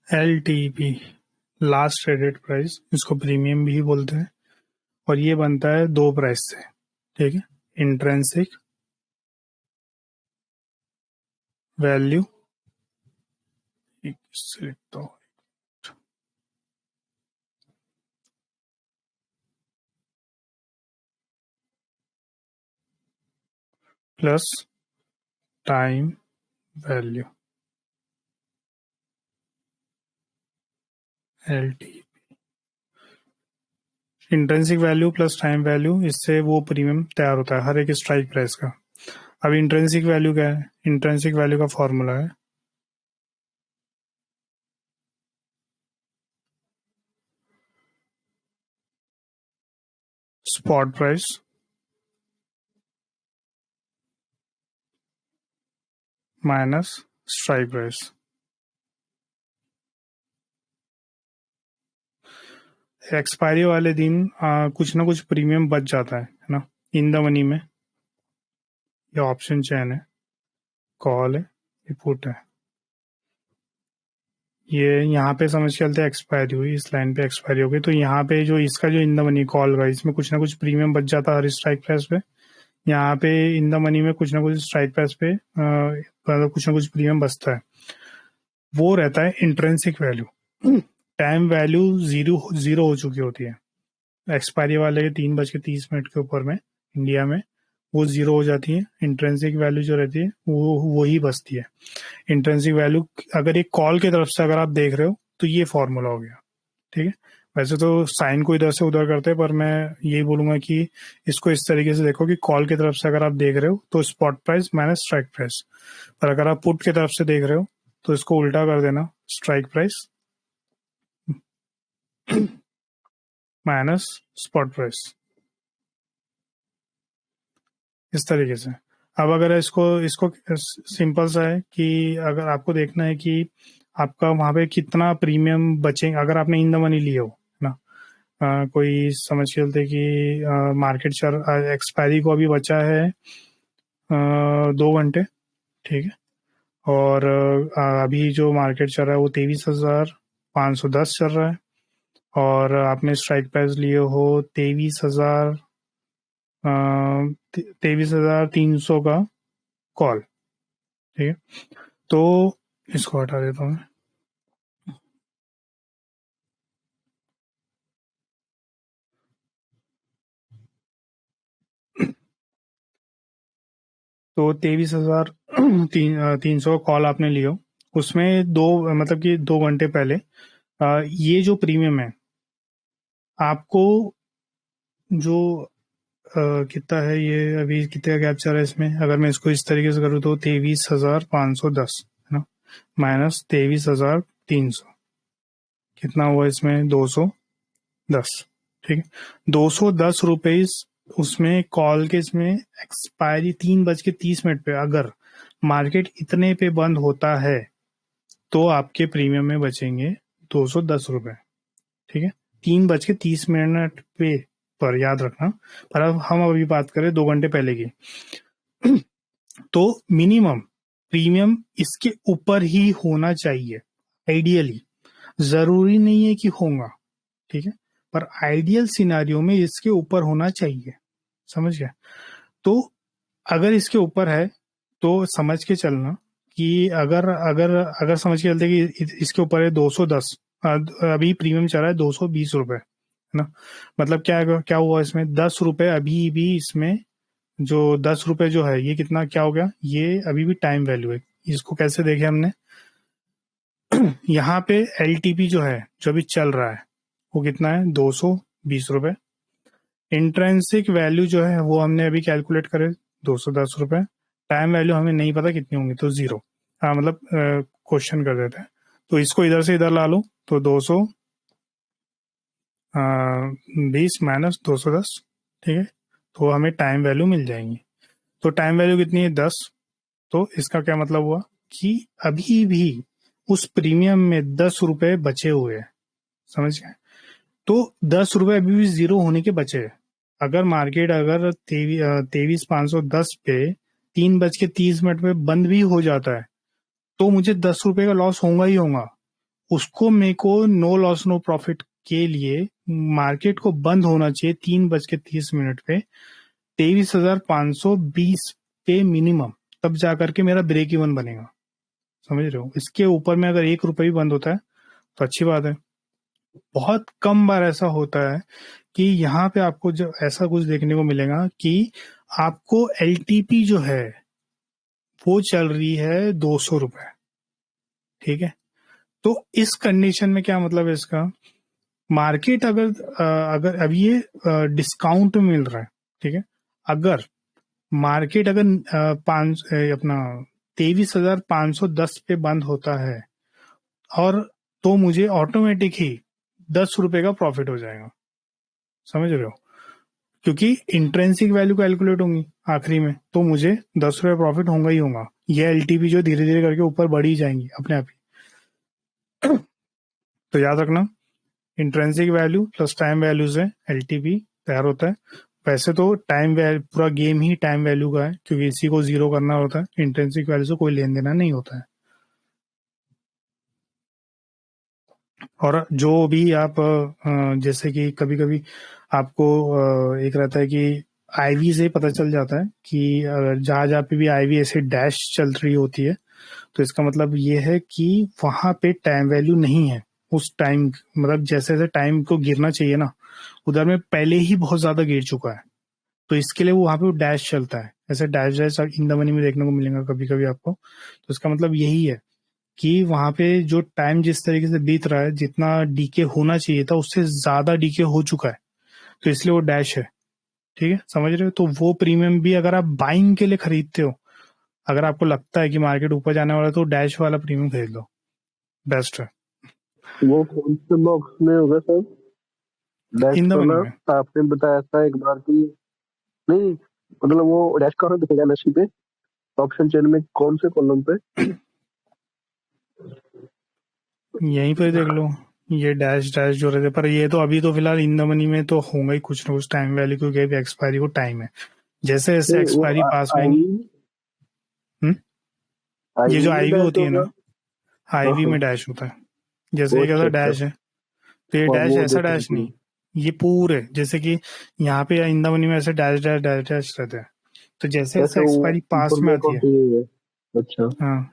LTP लास्ट ट्रेडेड प्राइस, इसको प्रीमियम भी बोलते हैं, और ये बनता है दो प्राइस से, ठीक है। इंट्रेंसिक वैल्यू, लिखता हूँ, plus time value, LTP। Intrinsic value plus time value, इससे वो प्रीमियम तैयार होता है हर एक स्ट्राइक प्राइस का। अब इंट्रेंसिक वैल्यू क्या है? इंट्रेंसिक वैल्यू का फॉर्मूला है spot price minus strike price. Expiry वाले दिन कुछ ना कुछ प्रीमियम बच जाता है ना, इन द मनी में। ये ऑप्शन चेन है, कॉल है, ये पुट है। ये यहाँ पे समझ के चलते एक्सपायरी हुई, इस लाइन पे एक्सपायरी हो गई, तो यहाँ पे जो इसका जो इन द मनी कॉल का, इसमें कुछ ना कुछ प्रीमियम बच जाता है हर स्ट्राइक प्राइस पे। यहाँ पे इन द मनी में कुछ ना कुछ स्ट्राइक प्राइस पे मतलब कुछ ना कुछ प्रीमियम बचता है, वो रहता है intrinsic value. Time value zero zero हो चुकी होती है एक्सपायरी वाले के 3:30 के ऊपर में इंडिया में, वो जीरो हो जाती है। इंट्रेंसिक वैल्यू जो रहती है वो ही बचती है। इंट्रेंसिक वैल्यू अगर एक कॉल की तरफ से अगर आप देख रहे हो तो ये फॉर्मूला हो गया, ठीक है। वैसे तो साइन को इधर से उधर करते हैं, पर मैं यही बोलूंगा कि इसको इस तरीके से देखो कि कॉल की तरफ से अगर आप देख रहे हो तो spot price minus strike price, पर अगर आप पुट की तरफ से देख रहे हो तो इसको उल्टा कर देना, strike price minus spot price, इस तरीके से। अब अगर इसको इसको सिंपल सा है कि अगर आपको देखना है कि आपका वहां पे कितना प्रीमियम बचेगा अगर आपने इन द मनी लिए हो ना। कोई समझ के चलते कि मार्केट एक्सपायरी को अभी बचा है 2 घंटे, ठीक है, और अभी जो मार्केट चल रहा है वो 23,510 चल रहा है, और आपने स्ट्राइक प्राइस लिए हो 23,300 का कॉल। ठीक है, तो इसको हटा देता हूँ मैं। तो 23,300 कॉल आपने लियो, उसमें दो मतलब कि 2 घंटे पहले ये जो प्रीमियम है आपको जो कितना है, ये अभी कितने का गैप चल रहा है इसमें, अगर मैं इसको इस तरीके से करूँ तो 23,510 है ना, माइनस 23,300, कितना हुआ इसमें 210। ठीक है, 210 रुपीज उसमें कॉल के, इसमें एक्सपायरी 3:30 पे अगर मार्केट इतने पे बंद होता है तो आपके प्रीमियम में बचेंगे 210 रुपए। ठीक है, 3:30 पे पर याद रखना। पर अब हम अभी बात करें 2 घंटे पहले की तो मिनिमम प्रीमियम इसके ऊपर ही होना चाहिए आइडियली, जरूरी नहीं है कि होगा। ठीक है, पर आइडियल सिनारियो में इसके ऊपर होना चाहिए, समझ गया। तो अगर इसके ऊपर है तो समझ के चलना कि अगर अगर अगर समझ के चलते कि इसके ऊपर है 210, अभी प्रीमियम चल रहा है 220 रुपए, है ना। मतलब क्या क्या हुआ इसमें 10 रुपए अभी भी इसमें, जो 10 रुपए जो है ये कितना क्या हो गया, ये अभी भी टाइम वैल्यू है। इसको कैसे देखे हमने यहाँ पे एलटीपी जो है जो अभी चल रहा है वो कितना है 220 रुपए। इंट्रेंसिक वैल्यू जो है वो हमने अभी कैलकुलेट करे 210 रुपए। टाइम वैल्यू हमें नहीं पता कितनी होंगी तो 0, हाँ मतलब क्वेश्चन कर देते हैं। तो इसको इधर से इधर ला लो तो 220 माइनस 210। ठीक है, तो हमें टाइम वैल्यू मिल जाएंगी। तो टाइम वैल्यू कितनी है 10। तो इसका क्या मतलब हुआ कि अभी भी उस प्रीमियम में 10 रुपए बचे हुए हैं, समझ गए। तो 10 रुपए अभी भी 0 होने के बचे हैं। अगर मार्केट अगर 23,510 पे 3:30 पे बंद भी हो जाता है तो मुझे 10 रुपए का लॉस होगा ही होगा। उसको मेरे को नो लॉस नो प्रॉफिट के लिए मार्केट को बंद होना चाहिए 3:30 पे 23,520 पे मिनिमम, तब जाकर के मेरा ब्रेक इवन बनेगा, समझ रहे हो। इसके ऊपर में अगर 1 रुपए भी बंद होता है तो अच्छी बात है। बहुत कम बार ऐसा होता है कि यहाँ पे आपको जो ऐसा कुछ देखने को मिलेगा कि आपको एलटीपी जो है वो चल रही है 200 रुपए। ठीक है, तो इस कंडीशन में क्या मतलब है इसका, मार्केट अगर अभी ये डिस्काउंट में मिल रहा है। ठीक है, अगर मार्केट अगर अपना 23,510 पे बंद होता है और तो मुझे ऑटोमेटिक ही 10 रुपए का प्रॉफिट हो जाएगा, समझ रहे हो, क्योंकि इंट्रेंसिक वैल्यू कैलकुलेट होंगी आखिरी में, तो मुझे 10 रुपए प्रॉफिट होगा ही होगा। ये एलटीपी जो धीरे धीरे करके ऊपर बढ़ी जाएंगी अपने आप ही। तो याद रखना intrinsic value plus time value से एलटीपी तैयार होता है। वैसे तो टाइम वैल्यू पूरा गेम ही टाइम वैल्यू का है, क्योंकि इसी को 0 करना होता है, इंट्रेंसिक वैल्यू से कोई लेन देना नहीं होता है। और जो भी आप जैसे कि कभी कभी आपको एक रहता है कि आईवी से पता चल जाता है कि जहां जहाँ पे भी आईवी ऐसे डैश चल रही होती है तो इसका मतलब ये है कि वहां पे टाइम वैल्यू नहीं है उस टाइम, मतलब जैसे जैसे टाइम को गिरना चाहिए ना उधर में पहले ही बहुत ज्यादा गिर चुका है, तो इसके लिए वो वहां पे वो डैश चलता है। ऐसे dash dash in the money में देखने को मिलेगा कभी कभी आपको। तो इसका मतलब यही है कि वहां पे जो टाइम जिस तरीके से बीत रहा है, जितना डीके होना चाहिए था उससे ज्यादा डीके हो चुका है, तो इसलिए वो डैश है। ठीक है, समझ रहे हो। तो वो प्रीमियम भी अगर आप बाइंग के लिए खरीदते हो, अगर आपको लगता है कि मार्केट ऊपर जाने वाला है तो डैश वाला प्रीमियम खरीद लो, बेस्ट है। वो कौन से बॉक्स में होगा sir dash in the money वाला? में आपने बताया था एक बार कि नहीं, मतलब वो डैश कहाँ दिखेगा नशी पे, ऑप्शन चेन में कौन से कॉलम पे? यहीं पे देख लो, ये डैश डैश जो रहते, पर ये तो अभी तो फिलहाल इन द मनी में तो होगा ही कुछ ना कुछ टाइम वैल्यू, क्योंकि एक्सपायरी को टाइम है, जैसे जैसे नहीं वो एक्सपायरी पास में आई आएंगी। ये जो में आईवी डैश होती है होगा। ना, आईवी हाँ में डैश होता है। जैसे वो एक अच्छा ऐसा अच्छा। डैश है, तो ये हाँ डैश वो ऐसा देख डैश रखी नहीं, है। ये पूरे जैसे कि यहाँ पे इंदा मनी में ऐसे डैश डैश डैश डैश रहते हैं, तो जैसे अच्छा जैसे वो एक्सपायरी पास ऊपर में में आती है। कंटिन्यू है। अच्छा हाँ,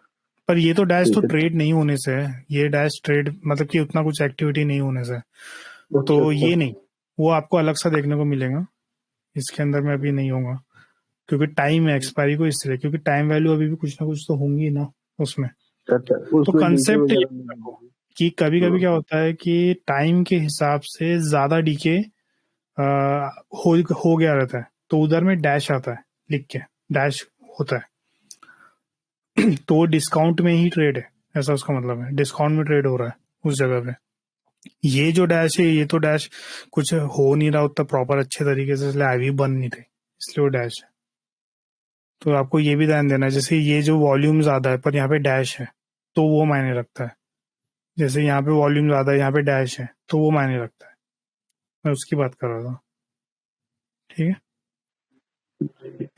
पर ये तो डैश तो ठीक है। ट्रेड नहीं होने से है, ये डैश ट्रेड मतलब कि उतना कुछ एक्टिविटी नहीं होने से है। अच्छा तो अच्छा। ये नहीं, वो आपको अलग सा देखने को मिलेगा, इसके अंदर में अभी नहीं होगा, क्योंकि टाइम है एक्सपायरी को इसलिए, क्योंकि टाइम वैल्यू अभी भी कुछ ना कुछ तो होंगी ना उसमें। अच्छा तो उसमें डीके कंसेप्ट ये वगैरह नहीं रखो होगी। कि कभी कभी हाँ क्या होता है कि टाइम के हिसाब से ज्यादा डीके हो गया रहता है, तो उधर में डैश आता है लिख के, डैश होता है। तो वो डिस्काउंट में ही ट्रेड है, ऐसा उसका मतलब है, डिस्काउंट में ट्रेड हो रहा है उस जगह पे। ये जो डैश है, ये तो डैश कुछ हो नहीं रहा उतना प्रॉपर अच्छे तरीके से, इसलिए आईवी बन नहीं रही, इसलिए वो डैश है। तो आपको ये भी ध्यान देना है, जैसे ये जो वॉल्यूम ज्यादा है पर यहाँ पे डैश है, तो वो मायने रखता है। जैसे यहाँ पे वॉल्यूम ज्यादा है, यहाँ पे डैश है, तो वो मायने रखता है। मैं उसकी बात कर रहा था। ठीक है,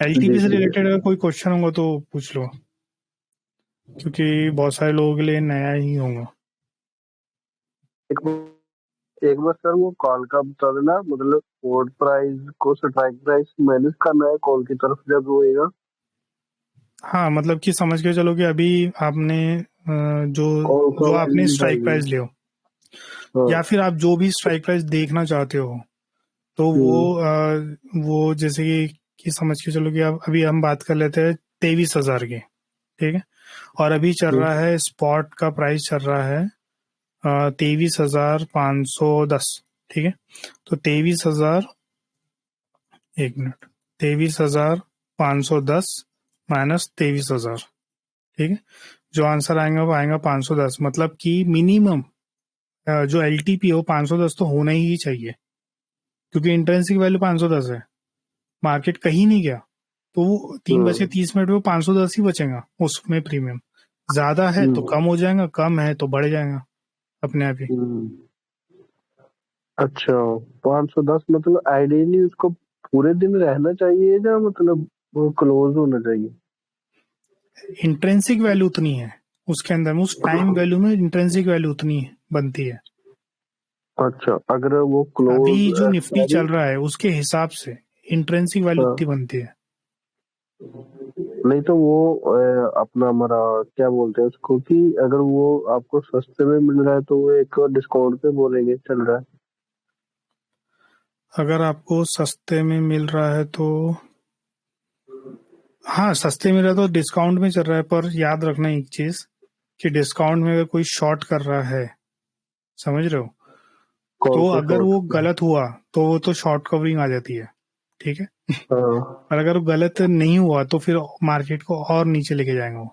एलटीपी देख से लिया। रिलेटेड अगर कोई क्वेश्चन होगा तो पूछ लो, क्योंकि बहुत सारे लोगों के लिए नया ही होगा। एक बार सर वो कॉल का बता देना, मतलब कोड प्राइस को स्ट्राइक प्राइस मैनेज करना है कॉल की तरफ जब होएगा। हाँ, मतलब कि समझ के चलो कि अभी आपने जो कॉल का जो वैल्यू आपने स्ट्राइक निकालनी प्राइस है। लियो, या हाँ। फिर आप जो भी स्ट्राइक प्राइस देखना चाहते हो, तो हम्म वो जैसे कि समझ के चलो कि अब अभी हम बात कर लेते हैं 23,000 की। ठीक है, और अभी चल हम्म रहा है स्पॉट का प्राइस चल रहा है 23,510। ठीक है, तो 23,000, एक मिनट, 23,510 माइनस 23,000। ठीक है, जो आंसर आएगा वो आएगा 510, मतलब कि मिनिमम जो एलटीपी हो 510 तो होना ही चाहिए, क्योंकि इंट्रेंसिक वैल्यू 510 है, मार्केट कहीं नहीं गया, तो वो 3 बजे 30 मिनट में वो 510 ही बचेगा उसमें प्रीमियम। ज्यादा है तो हम्म कम हो जाएगा, कम है तो बढ़ जाएगा अपने आप ही। हम्म। अच्छा 510 मतलब आइडियली उसको पूरे दिन रहना चाहिए या मतलब वो क्लोज होना चाहिए। इंट्रेंसिक वैल्यू उतनी है उसके अंदर में, उस टाइम वैल्यू में इंट्रेंसिक वैल्यू उतनी बनती है। अच्छा अगर वो अभी क्लोज जो निफ्टी एक्सपायरी। चल रहा है उसके हिसाब से इंट्रेंसिक वैल्यू हाँ उतनी बनती है। नहीं तो वो अपना हमारा क्या बोलते हैं उसको कि अगर वो आपको सस्ते में मिल रहा है तो वो एक डिस्काउंट पे बोलेंगे चल रहा है। अगर आपको सस्ते में मिल रहा है तो, हाँ सस्ते में रहा तो डिस्काउंट में चल रहा है, पर याद रखना एक चीज कि डिस्काउंट में अगर कोई शॉर्ट कर रहा है, समझ रहे हो, कॉल तो को अगर शॉर्ट। वो गलत हुआ तो वो तो शॉर्ट कवरिंग आ जाती है। ठीक है, हाँ और अगर वो गलत नहीं हुआ तो फिर मार्केट को और नीचे लेके जाएंगे वो।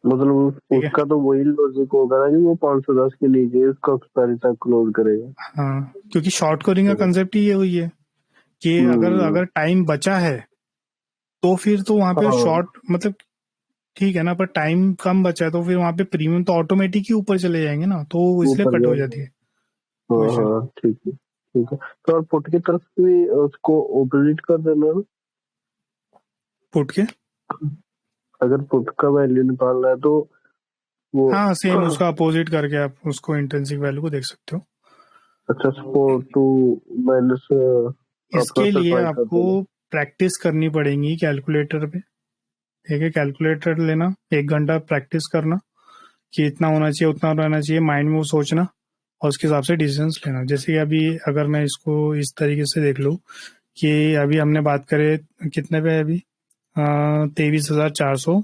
मतलब ठीक है, उसका तो वही लॉजिक होगा ना कि वो 510 के नीचे उसको एक्सपायरी तक क्लोज करेगा। हाँ, क्योंकि शॉर्ट कवरिंग का कंसेप्ट ही ये वही है कि अगर हम्म। अगर टाइम बचा है तो फिर तो वहां पे हाँ शॉर्ट मतलब, ठीक है ना, पर टाइम कम बचा है तो फिर वहां पे प्रीमियम तो ऑटोमेटिक ही ऊपर चले जाएंगे ना, तो वो इसलिए ऊपर कट हो जाती जाएगा। है हाँ पोजीशन। हाँ ठीक है तो और पुट की तरफ भी उसको ऑपोजिट कर देना ना। पुट के, अगर पुट का वैल्यू निकालना है तो वो हाँ सेम उसका अपोजिट करके आप उसको इंट्रिंसिक वैल्यू को देख सकते हो। अच्छा सपोर्ट टू माइनस अपना इसके लिए सप्लाई कर आपको देना। प्रैक्टिस करनी पड़ेगी कैलकुलेटर पे। ठीक है, कैलकुलेटर लेना, 1 घंटा प्रैक्टिस करना कि इतना होना चाहिए उतना रहना चाहिए, माइंड में वो सोचना और उसके हिसाब से डिसीजंस लेना। जैसे कि अभी अगर मैं इसको इस तरीके से देख लूँ कि अभी हमने बात करे कितने पे है अभी, 23,400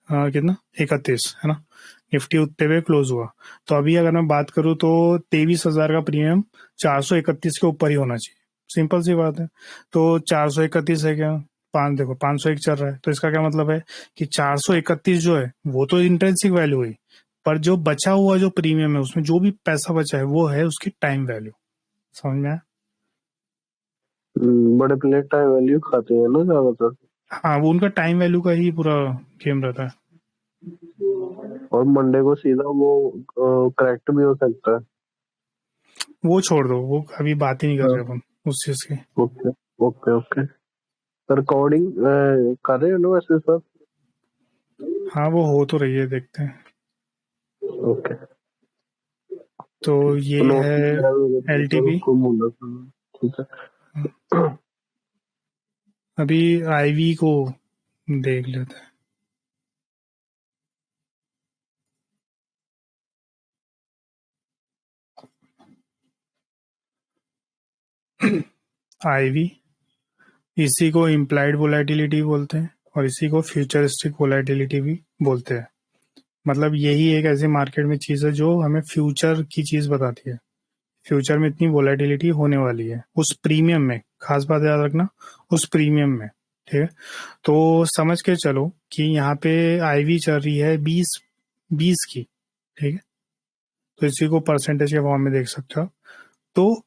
कितना 31 है ना, निफ्टी उतने पे क्लोज हुआ। तो अभी अगर मैं बात करूँ तो 23,000 का प्रीमियम 431 के ऊपर ही होना चाहिए, सिंपल सी बात है। तो 431 है क्या, पाँच देखो 501 चल रहा है, तो इसका क्या मतलब है कि 431 जो है वो तो इंट्रिंसिक वैल्यू हुई, पर जो बचा हुआ जो प्रीमियम है उसमें जो भी पैसा बचा है वो है उसकी टाइम वैल्यू। समझ में आया? बड़े प्लेयर टाइम वैल्यू खाते हैं ना ज्यादातर। हाँ, वो उनका टाइम वैल्यू का ही पूरा गेम रहता है। और मंडे को सीधा वो करेक्ट भी हो सकता है। वो छोड़ दो, वो अभी बात ही नहीं कर हाँ रहे अपन उस चीज की। Okay okay okay. रिकॉर्डिंग कर रहे हो ना वैसे सर। हाँ वो हो तो रही है, देखते हैं। ओके। तो ये नोट है वगैरह भी अगर हो तो LTP। उसको बोला था। ठीक है। अभी IV को देख लेते हैं। IV, इसी को इम्प्लाइड वोलेटिलिटी बोलते हैं और इसी को फ्यूचरिस्टिक वोलेटिलिटी भी बोलते हैं। मतलब यही एक ऐसी मार्केट में चीज़ है जो हमें फ्यूचर की चीज़ बताती है। फ्यूचर में इतनी वोलेटिलिटी होने वाली है उस प्रीमियम में, खास बात याद रखना, उस प्रीमियम में। ठीक है, तो समझ के चलो कि यहाँ पे IV चल रही है 20 की। ठीक है, तो इसी को परसेंटेज के फॉर्म में देख सकते हो। तो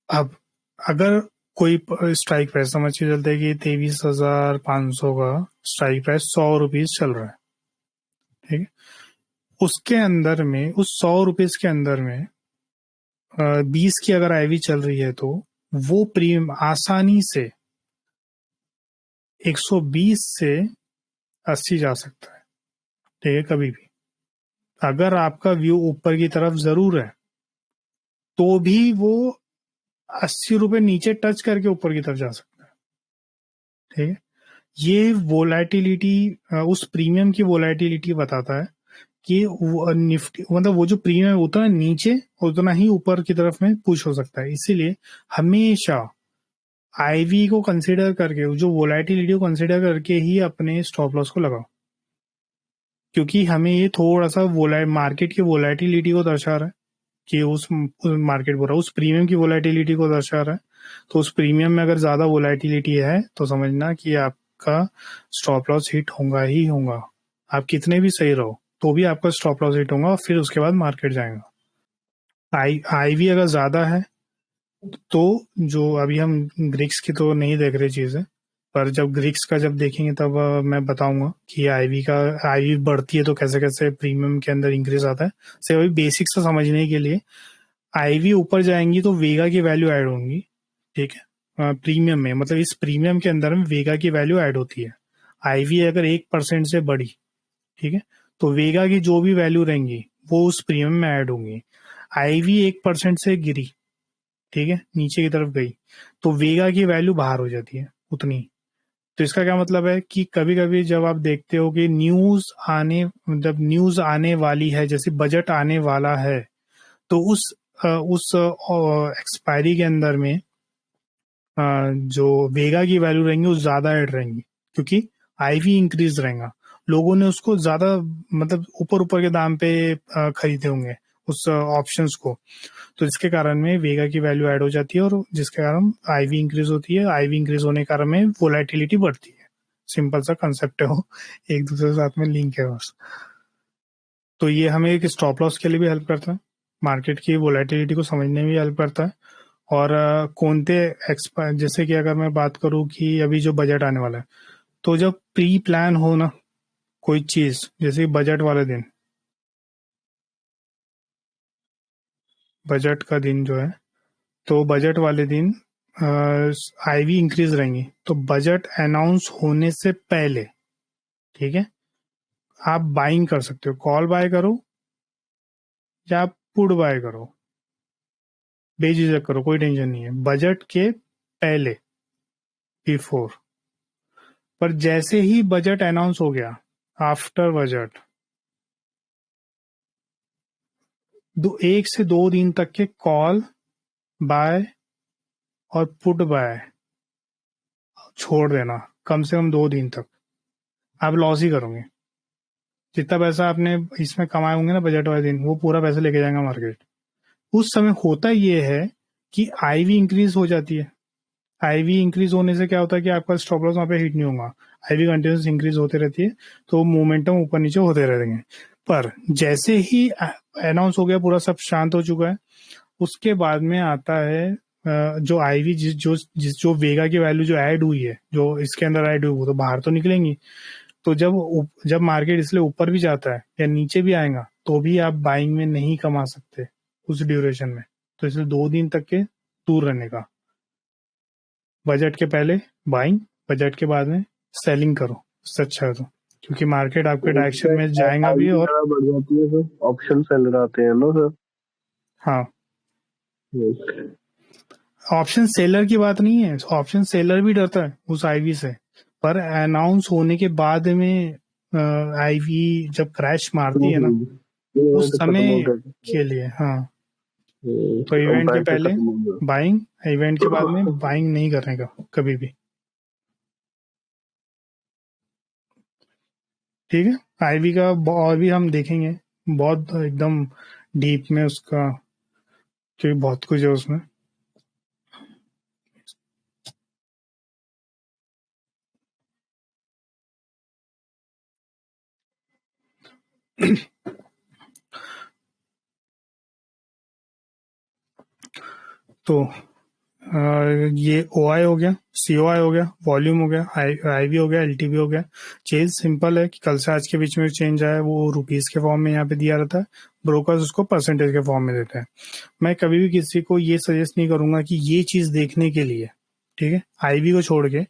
अब अगर कोई स्ट्राइक प्राइस समझ के चलते हैं कि 23,500 का स्ट्राइक प्राइस 100 रुपीज चल रहा है। ठीक है, उसके अंदर में, उस 100 रुपीज के अंदर में 20 की अगर IV चल रही है तो वो प्रीमियम आसानी से 120 से 80 जा सकता है। ठीक है, कभी भी अगर आपका व्यू ऊपर की तरफ जरूर है तो भी वो 80 रुपए नीचे टच करके ऊपर की तरफ जा सकता है। ठीक है, ये वोलेटिलिटी उस प्रीमियम की वोलेटिलिटी बताता है कि वो निफ्टी, मतलब वो जो प्रीमियम है उतना नीचे उतना ही ऊपर की तरफ में पुश हो सकता है। इसीलिए हमेशा IV को कंसीडर करके, जो वोलेटिलिटी को कंसीडर करके ही अपने स्टॉप लॉस को लगाओ, क्योंकि हमें ये थोड़ा सा मार्केट की वोलेटिलिटी को दर्शा रहा है कि उस मार्केट बोल रहा है उस प्रीमियम की वोलेटिलिटी को दर्शा रहा है। तो उस प्रीमियम में अगर ज्यादा वोलेटिलिटी है तो समझना कि आपका स्टॉप लॉस हिट होगा ही होगा। आप कितने भी सही रहो तो भी आपका स्टॉप लॉस हिट होगा और फिर उसके बाद मार्केट जाएगा। IV अगर ज्यादा है तो, जो अभी हम ग्रिक्स की तो नहीं देख रहे चीजें, पर जब ग्रिक्स का जब देखेंगे तब मैं बताऊंगा कि IV बढ़ती है तो कैसे कैसे प्रीमियम के अंदर इंक्रीज आता है। सिर्फ अभी बेसिक से समझने के लिए, IV ऊपर जाएंगी तो वेगा की वैल्यू ऐड होंगी। ठीक है, प्रीमियम में, मतलब इस प्रीमियम के अंदर में वेगा की वैल्यू ऐड होती है। IV अगर 1% से बढ़ी, ठीक है, तो वेगा की जो भी वैल्यू रहेंगी वो उस प्रीमियम में ऐड होंगी। IV 1% से गिरी, ठीक है, नीचे की तरफ गई, तो वेगा की वैल्यू बाहर हो जाती है उतनी। तो इसका क्या मतलब है कि कभी कभी जब आप देखते हो कि मतलब न्यूज आने वाली है, जैसे बजट आने वाला है, तो उस एक्सपायरी के अंदर में जो वेगा की वैल्यू रहेंगी वो ज्यादा ऐड रहेंगी, क्योंकि IV इंक्रीज रहेगा। लोगों ने उसको ज्यादा, मतलब ऊपर ऊपर के दाम पे खरीदे होंगे उस ऑप्शंस को, तो इसके कारण में वेगा की वैल्यू ऐड हो जाती है और जिसके कारण IV इंक्रीज होती है। IV इंक्रीज होने के कारण में वोलेटिलिटी बढ़ती है। सिंपल सा कंसेप्ट है वो, एक दूसरे के साथ में लिंक है बस। तो ये हमें एक स्टॉप लॉस के लिए भी हेल्प करता है, मार्केट की वोलेटिलिटी को समझने में भी हेल्प करता है। और कौनते जैसे कि अगर मैं बात करूं कि अभी जो बजट आने वाला है, तो जब प्री प्लान हो ना कोई चीज, जैसे बजट वाले दिन, बजट का दिन जो है, तो बजट वाले दिन IV इंक्रीज रहेंगी। तो बजट अनाउंस होने से पहले, ठीक है, आप बाइंग कर सकते हो, कॉल बाय करो या पुट बाय करो, बेझिझक करो, कोई टेंशन नहीं है, बजट के पहले, बिफोर। पर जैसे ही बजट अनाउंस हो गया, आफ्टर बजट, 1 से 2 दिन तक के कॉल बाय और पुट बाय छोड़ देना, कम से कम 2 दिन तक। आप लॉस ही करोगे। जितना पैसा आपने इसमें कमाए होंगे ना बजट वाले दिन, वो पूरा पैसा लेके जाएगा मार्केट। उस समय होता ये है कि IV इंक्रीज हो जाती है। IV इंक्रीज होने से क्या होता है कि आपका स्टॉप लॉस वहां पे हिट नहीं होगा। IV कंटिन्यूस इंक्रीज होते रहती है तो मोमेंटम ऊपर नीचे होते रहेंगे। पर जैसे ही अनाउंस हो गया, पूरा सब शांत हो चुका है, उसके बाद में आता है जो IV जो वेगा की वैल्यू जो ऐड हुई है, जो इसके अंदर ऐड हुई, वो तो बाहर तो निकलेंगी। तो जब मार्केट इसलिए ऊपर भी जाता है या नीचे भी आएगा तो भी आप बाइंग में नहीं कमा सकते उस ड्यूरेशन में। तो इसलिए 2 दिन तक के दूर रहने का। बजट के पहले बाइंग, बजट के बाद में सेलिंग करो, इससे अच्छा है तो। क्योंकि मार्केट आपके डायरेक्शन में उससे जाएगा भी। और ज़्यादा बढ़ जाती है तो ऑप्शन सेलर आते हैं ना सर। हाँ, ऑप्शन सेलर की बात नहीं है, ऑप्शन सेलर भी डरता है उस आईवी से, पर अनाउंस होने के बाद में आईवी जब क्रैश मारती है ना, उस इवेंट खत्म हो समय गया, के लिए। हाँ, तो इवेंट के पैसे पहले खत्म हो गए। बाइंग, इवेंट के बाद में बाइंग नहीं करने का कभी भी। ठीक है, आईवी का और भी हम देखेंगे बहुत एकदम डीप में उसका, क्योंकि बहुत कुछ है उसमें। तो ये ओआई हो गया, सीओआई हो गया, वॉल्यूम हो गया, आईवी हो गया, एलटीवी हो गया। चेंज सिंपल है कि कल से आज के बीच में चेंज आया वो रुपीस के फॉर्म में यहाँ पे दिया रहता है, ब्रोकर्स उसको परसेंटेज के फॉर्म में देते हैं। मैं कभी भी किसी को ये सजेस्ट नहीं करूंगा कि ये चीज देखने के लिए, ठीक है, आईवी को छोड़ के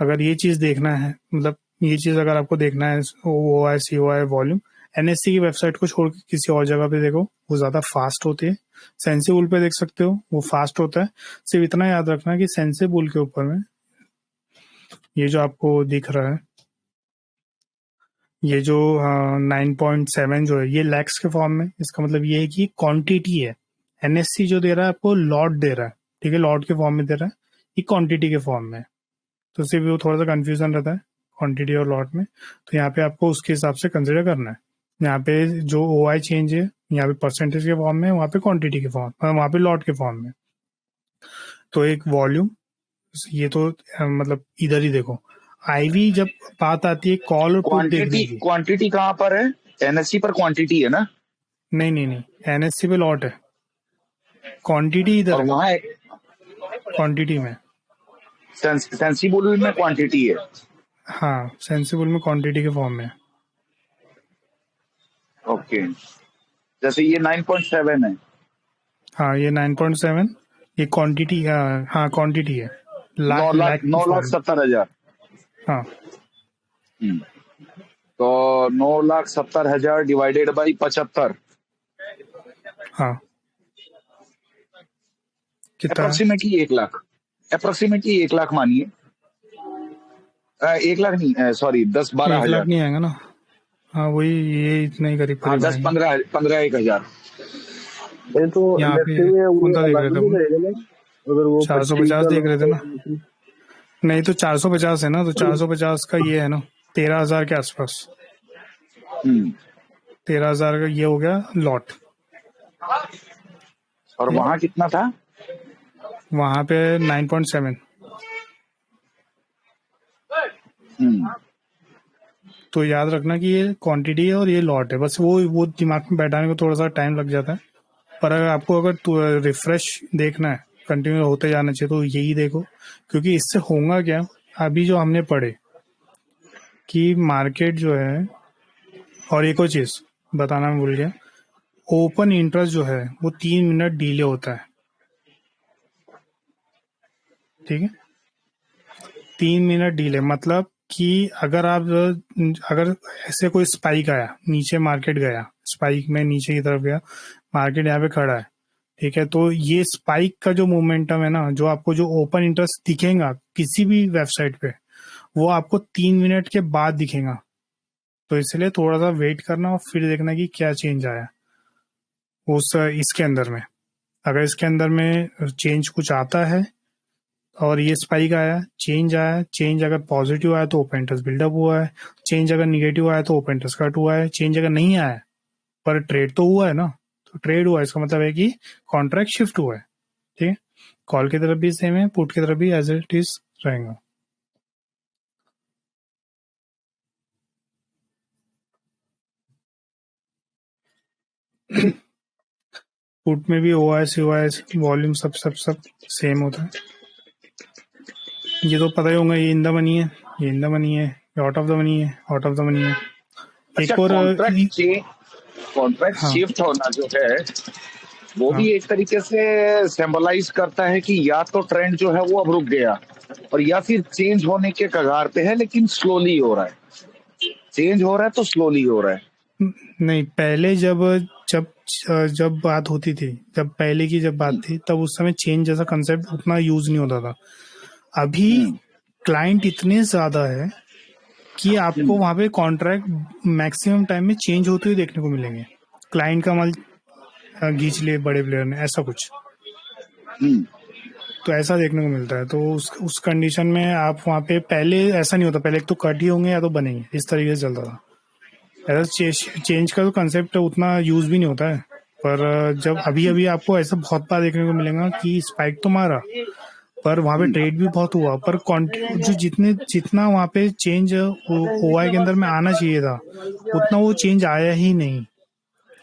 अगर ये चीज देखना है, मतलब ये चीज अगर आपको देखना है ओआई सीओआई वॉल्यूम, एनएससी की वेबसाइट को छोड़ के किसी और जगह पे देखो, वो ज्यादा फास्ट होती है। सेंसिबुल पे देख सकते हो, वो फास्ट होता है। सिर्फ इतना याद रखना कि सेंसिबुल के ऊपर में ये जो आपको दिख रहा है, ये जो 9.7 जो है, ये लैक्स के फॉर्म में, इसका मतलब ये है कि क्वांटिटी है। एनएससी जो दे रहा है आपको लॉट दे रहा है, ठीक है, लॉट के फॉर्म में दे रहा है, ये क्वांटिटी के फॉर्म में है। तो सिर्फ वो थोड़ा सा कंफ्यूजन रहता है क्वांटिटी और लॉट में। तो यहाँ पे आपको उसके हिसाब से कंसिडर करना है। यहाँ पे जो ओआई चेंज है, यहाँ पे परसेंटेज के फॉर्म में, वहाँ पे क्वांटिटी के फॉर्म, वहाँ पे लॉट के फॉर्म में। तो एक वॉल्यूम, ये तो मतलब इधर ही देखो। आईवी जब बात आती है कॉल और पुट देखने की, क्वांटिटी कहाँ पर है? एनएससी पर क्वांटिटी है ना? नहीं नहीं नहीं, एनएससी पे लॉट है, क्वांटिटी इधर और है, वहाँ क्वांटिटी में। सेंसिबल में क्वांटिटी है। हाँ, सेंसिबल में क्वांटिटी के फॉर्म में। ओके, जैसे ये 9.7 है। हाँ, ये 9.7, ये क्वांटिटी, हाँ क्वांटिटी है, 9,70,000। हाँ, तो 9,70,000 डिवाइडेड बाई 75, हाँ, कितना? अप्रोक्सीमेटली 1 लाख, अप्रोक्सीमेटली 1 लाख मानिए। 1 लाख नहीं, सॉरी 10-12 1 लाख हजार। नहीं आएगा ना। हाँ, वही, ये इतना ही करीब हाँ, करीब आएंगे। 10-15 1 हजार। ये तो यहाँ पे इंडस्ट्री में वो कौन सा देख अलग रहे थे भी हम? रहेगा ना, अगर वो 450 देख रहे थे ना? प्रैक्टिकल। नहीं, तो 450 है ना, तो 450 का ये है ना 13,000 के आसपास। 13,000 का ये हो गया लॉट। और वहां कितना था? वहां पे 9.7। तो याद रखना कि ये क्वांटिटी है और ये लॉट है, बस वो दिमाग में बैठाने को थोड़ा सा टाइम लग जाता है। पर अगर आपको अगर रिफ्रेश देखना है, कंटिन्यू होते जाना चाहिए, तो यही देखो। क्योंकि इससे होगा क्या, अभी जो हमने पढ़े कि मार्केट जो है, और एक और चीज बताना मैं भूल गया, ओपन इंटरेस्ट जो है वो 3 मिनट डिले होता है, ठीक है। 3 मिनट डिले मतलब कि अगर ऐसे कोई स्पाइक आया, नीचे मार्केट गया, स्पाइक में नीचे की तरफ गया, मार्केट यहाँ पे खड़ा है, ठीक है, तो ये स्पाइक का जो मोमेंटम है ना, जो आपको जो ओपन इंटरेस्ट दिखेगा किसी भी वेबसाइट पे, वो आपको 3 मिनट के बाद दिखेगा। तो इसलिए थोड़ा सा वेट करना और फिर देखना कि क्या चेंज आया उस इसके अंदर में। अगर इसके अंदर में चेंज कुछ आता है और ये स्पाइक आया, चेंज आया, चेंज अगर पॉजिटिव आया तो ओपन इंटरेस्ट बिल्डअप हुआ है, चेंज अगर निगेटिव आया तो ओपन इंटरेस्ट कट हुआ है, चेंज अगर नहीं आया पर ट्रेड तो हुआ है ना, तो ट्रेड हुआ है, इसका मतलब है कि कॉन्ट्रैक्ट शिफ्ट हुआ है, ठीक है। कॉल की तरफ भी सेम है, पुट की तरफ भी एज इट इज रहेगा। पुट में भी ओआईएस यूआईएस वॉल्यूम सब सब सब सेम होता है। ये तो पता ही होगा, ये इन द मनी है, ये इन द मनी है, ये आउट ऑफ द मनी है, आउट ऑफ द मनी है। अच्छा, एक और कॉन्ट्रैक्ट हाँ, शिफ्ट होना जो है वो हाँ, भी एक तरीके से सिंबलाइज करता है कि या तो ट्रेंड जो है वो अब रुक गया, और या फिर चेंज होने के कगार पे है लेकिन स्लोली हो रहा है। चेंज हो रहा है तो स्लोली हो रहा है। नहीं, पहले जब जब जब बात होती थी, जब पहले की जब बात थी, तब उस समय चेंज जैसा कंसेप्ट उतना यूज नहीं होता था। अभी हम्म, क्लाइंट इतने ज्यादा है कि आपको हम्म, वहां पे कॉन्ट्रैक्ट मैक्सिमम टाइम में चेंज होते हुए देखने को मिलेंगे। क्लाइंट का माल खींच लिए बड़े प्लेयर ने, ऐसा कुछ हम्म, तो ऐसा देखने को मिलता है। तो उस कंडीशन में आप वहाँ पे, पहले ऐसा नहीं होता, पहले एक तो कट ही होंगे या तो बनेंगे, इस तरीके से चलता था। ऐसा चेंज का तो कंसेप्ट उतना यूज भी नहीं होता है। पर जब अभी अभी आपको ऐसा बहुत बार देखने को मिलेगा कि स्पाइक तो मारा, पर वहाँ पे ट्रेड भी बहुत हुआ, पर जो जितना वहाँ पे चेंज ओआई के अंदर में आना चाहिए था, उतना वो चेंज आया ही नहीं।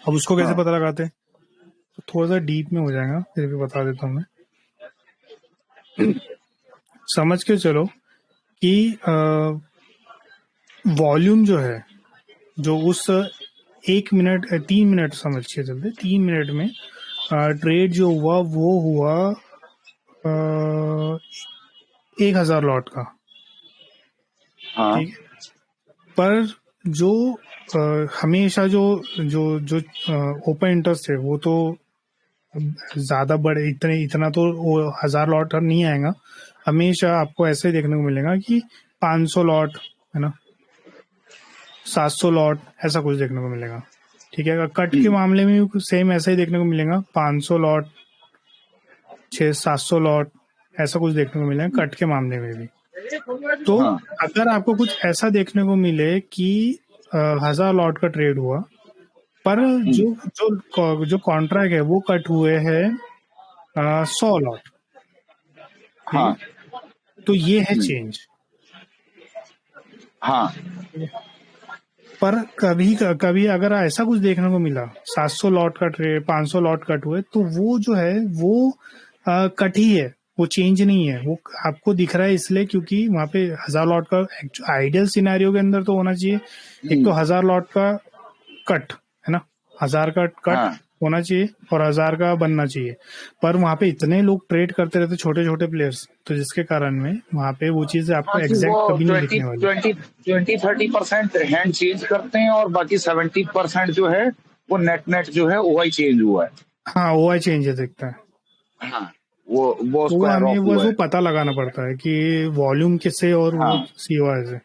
अब उसको कैसे हाँ, पता लगाते हैं, तो थोड़ा सा डीप में हो जाएगा, फिर भी बता देता हूँ मैं। समझ के चलो कि वॉल्यूम जो है, जो उस 1 मिनट 3 मिनट समझ के चलते, 3 मिनट में ट्रेड जो हुआ वो हुआ 1,000 लॉट का। हाँ, ठीक है, पर जो हमेशा जो जो जो ओपन इंटरेस्ट है वो तो ज्यादा बड़े, इतना तो वो 1,000 लॉट नहीं आएगा। हमेशा आपको ऐसे देखने को मिलेगा कि 500 लॉट, है ना, 700 लॉट, ऐसा कुछ देखने को मिलेगा। ठीक है, कट के हम्म, मामले में भी सेम ऐसा ही देखने को मिलेगा, 500 लॉट, 700 लॉट, ऐसा कुछ देखने को मिलेगा कट के मामले में भी। तो हाँ, अगर आपको कुछ ऐसा देखने को मिले कि 1,000 लॉट का ट्रेड हुआ, पर हम्म, जो कॉन्ट्रैक्ट है वो कट हुए हैं 100 लॉट। ठीक है, हाँ, तो ये है हम्म, चेंज। हाँ, पर कभी कभी अगर ऐसा कुछ देखने को मिला, 700 लॉट का ट्रेड, 500 लॉट कट हुए, तो वो जो है वो कट ही है, वो चेंज नहीं है। वो आपको दिख रहा है इसलिए क्योंकि वहां पे 1,000 लॉट का आइडियल सिनेरियो के अंदर तो होना चाहिए, एक तो हम्म, 1,000 लॉट का कट, है ना, 1,000 का कट हाँ। होना चाहिए और 1,000 का बनना चाहिए। पर वहां पे इतने लोग ट्रेड करते रहते, छोटे छोटे प्लेयर्स, तो जिसके कारण में वहां पे वो चीज आपको हाँ कि वो एग्जैक्ट कभी नहीं ट्वेंटी दिखने वाली। ट्वेंटी 20-30% हैंड चेंज करते हैं और बाकी 70% जो है वो नेट नेट जो है ओआई चेंज हुआ है। हाँ, ओआई चेंजेस दिखता है। हाँ, वो तो वो स्क्वायर हमें ऑफ बस हुआ वो है। पता लगाना पड़ता है कि वॉल्यूम किससे और वो हाँ, सीओआई से।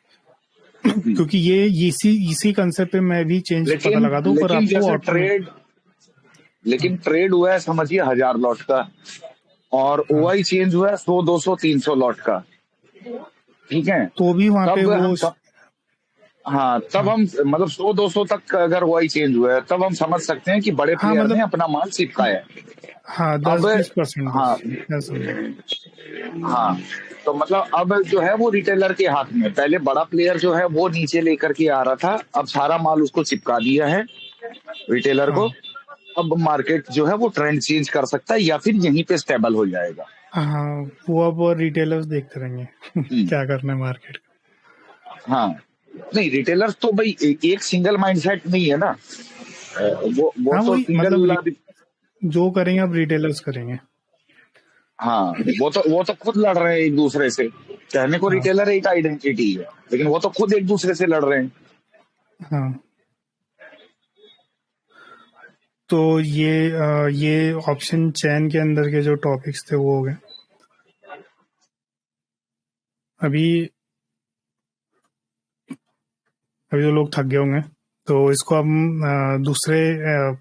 हम्म। क्योंकि ये इसी कंसेप्ट पे मैं भी चेंज पता लेकिन लगा दूं, पर लेकिन आपको जैसे ऑटोमेटिक। लेकिन ट्रेड हुआ है समझिए 1000 लॉट का और हाँ, ओआई चेंज हुआ है 100, 200, 300 लॉट का। ठीक है, तो भी वहां पे तब वो, हम हाँ तब हाँ हम मतलब 100-200 तक अगर ओआई चेंज हुआ है तब हम समझ सकते हैं कि बड़े हाँ प्लेयर ने मतलब, अपना माल चिपकाया है। हाँ, अब 10-20% बस, हाँ, ऐसा समझो। हाँ, तो मतलब अब जो है वो रिटेलर के हाथ में। पहले बड़ा प्लेयर जो है वो नीचे लेकर के आ रहा था, अब सारा माल उसको चिपका दिया है रिटेलर को। हाँ अब मार्केट जो है वो ट्रेंड चेंज कर सकता है या फिर यहीं पे स्टेबल हो जाएगा। हाँ, वो अब रिटेलर्स देखते रहेंगे हम्म, क्या करना है मार्केट हाँ, नहीं रिटेलर्स तो भाई एक सिंगल माइंडसेट नहीं है ना। वो हाँ, तो वही मतलब सिंगल। जो करेंगे अब रिटेलर्स करेंगे। हाँ, वो तो खुद लड़ रहे हैं एक दूसरे से। कहने को हाँ रिटेलर एक आइडेंटिटी है लेकिन वो तो खुद एक दूसरे से लड़ रहे हैं। हाँ, तो ये ऑप्शन चैन के अंदर के जो टॉपिक्स थे वो हो गए। अभी अभी तो लोग थक गए होंगे, तो इसको हम दूसरे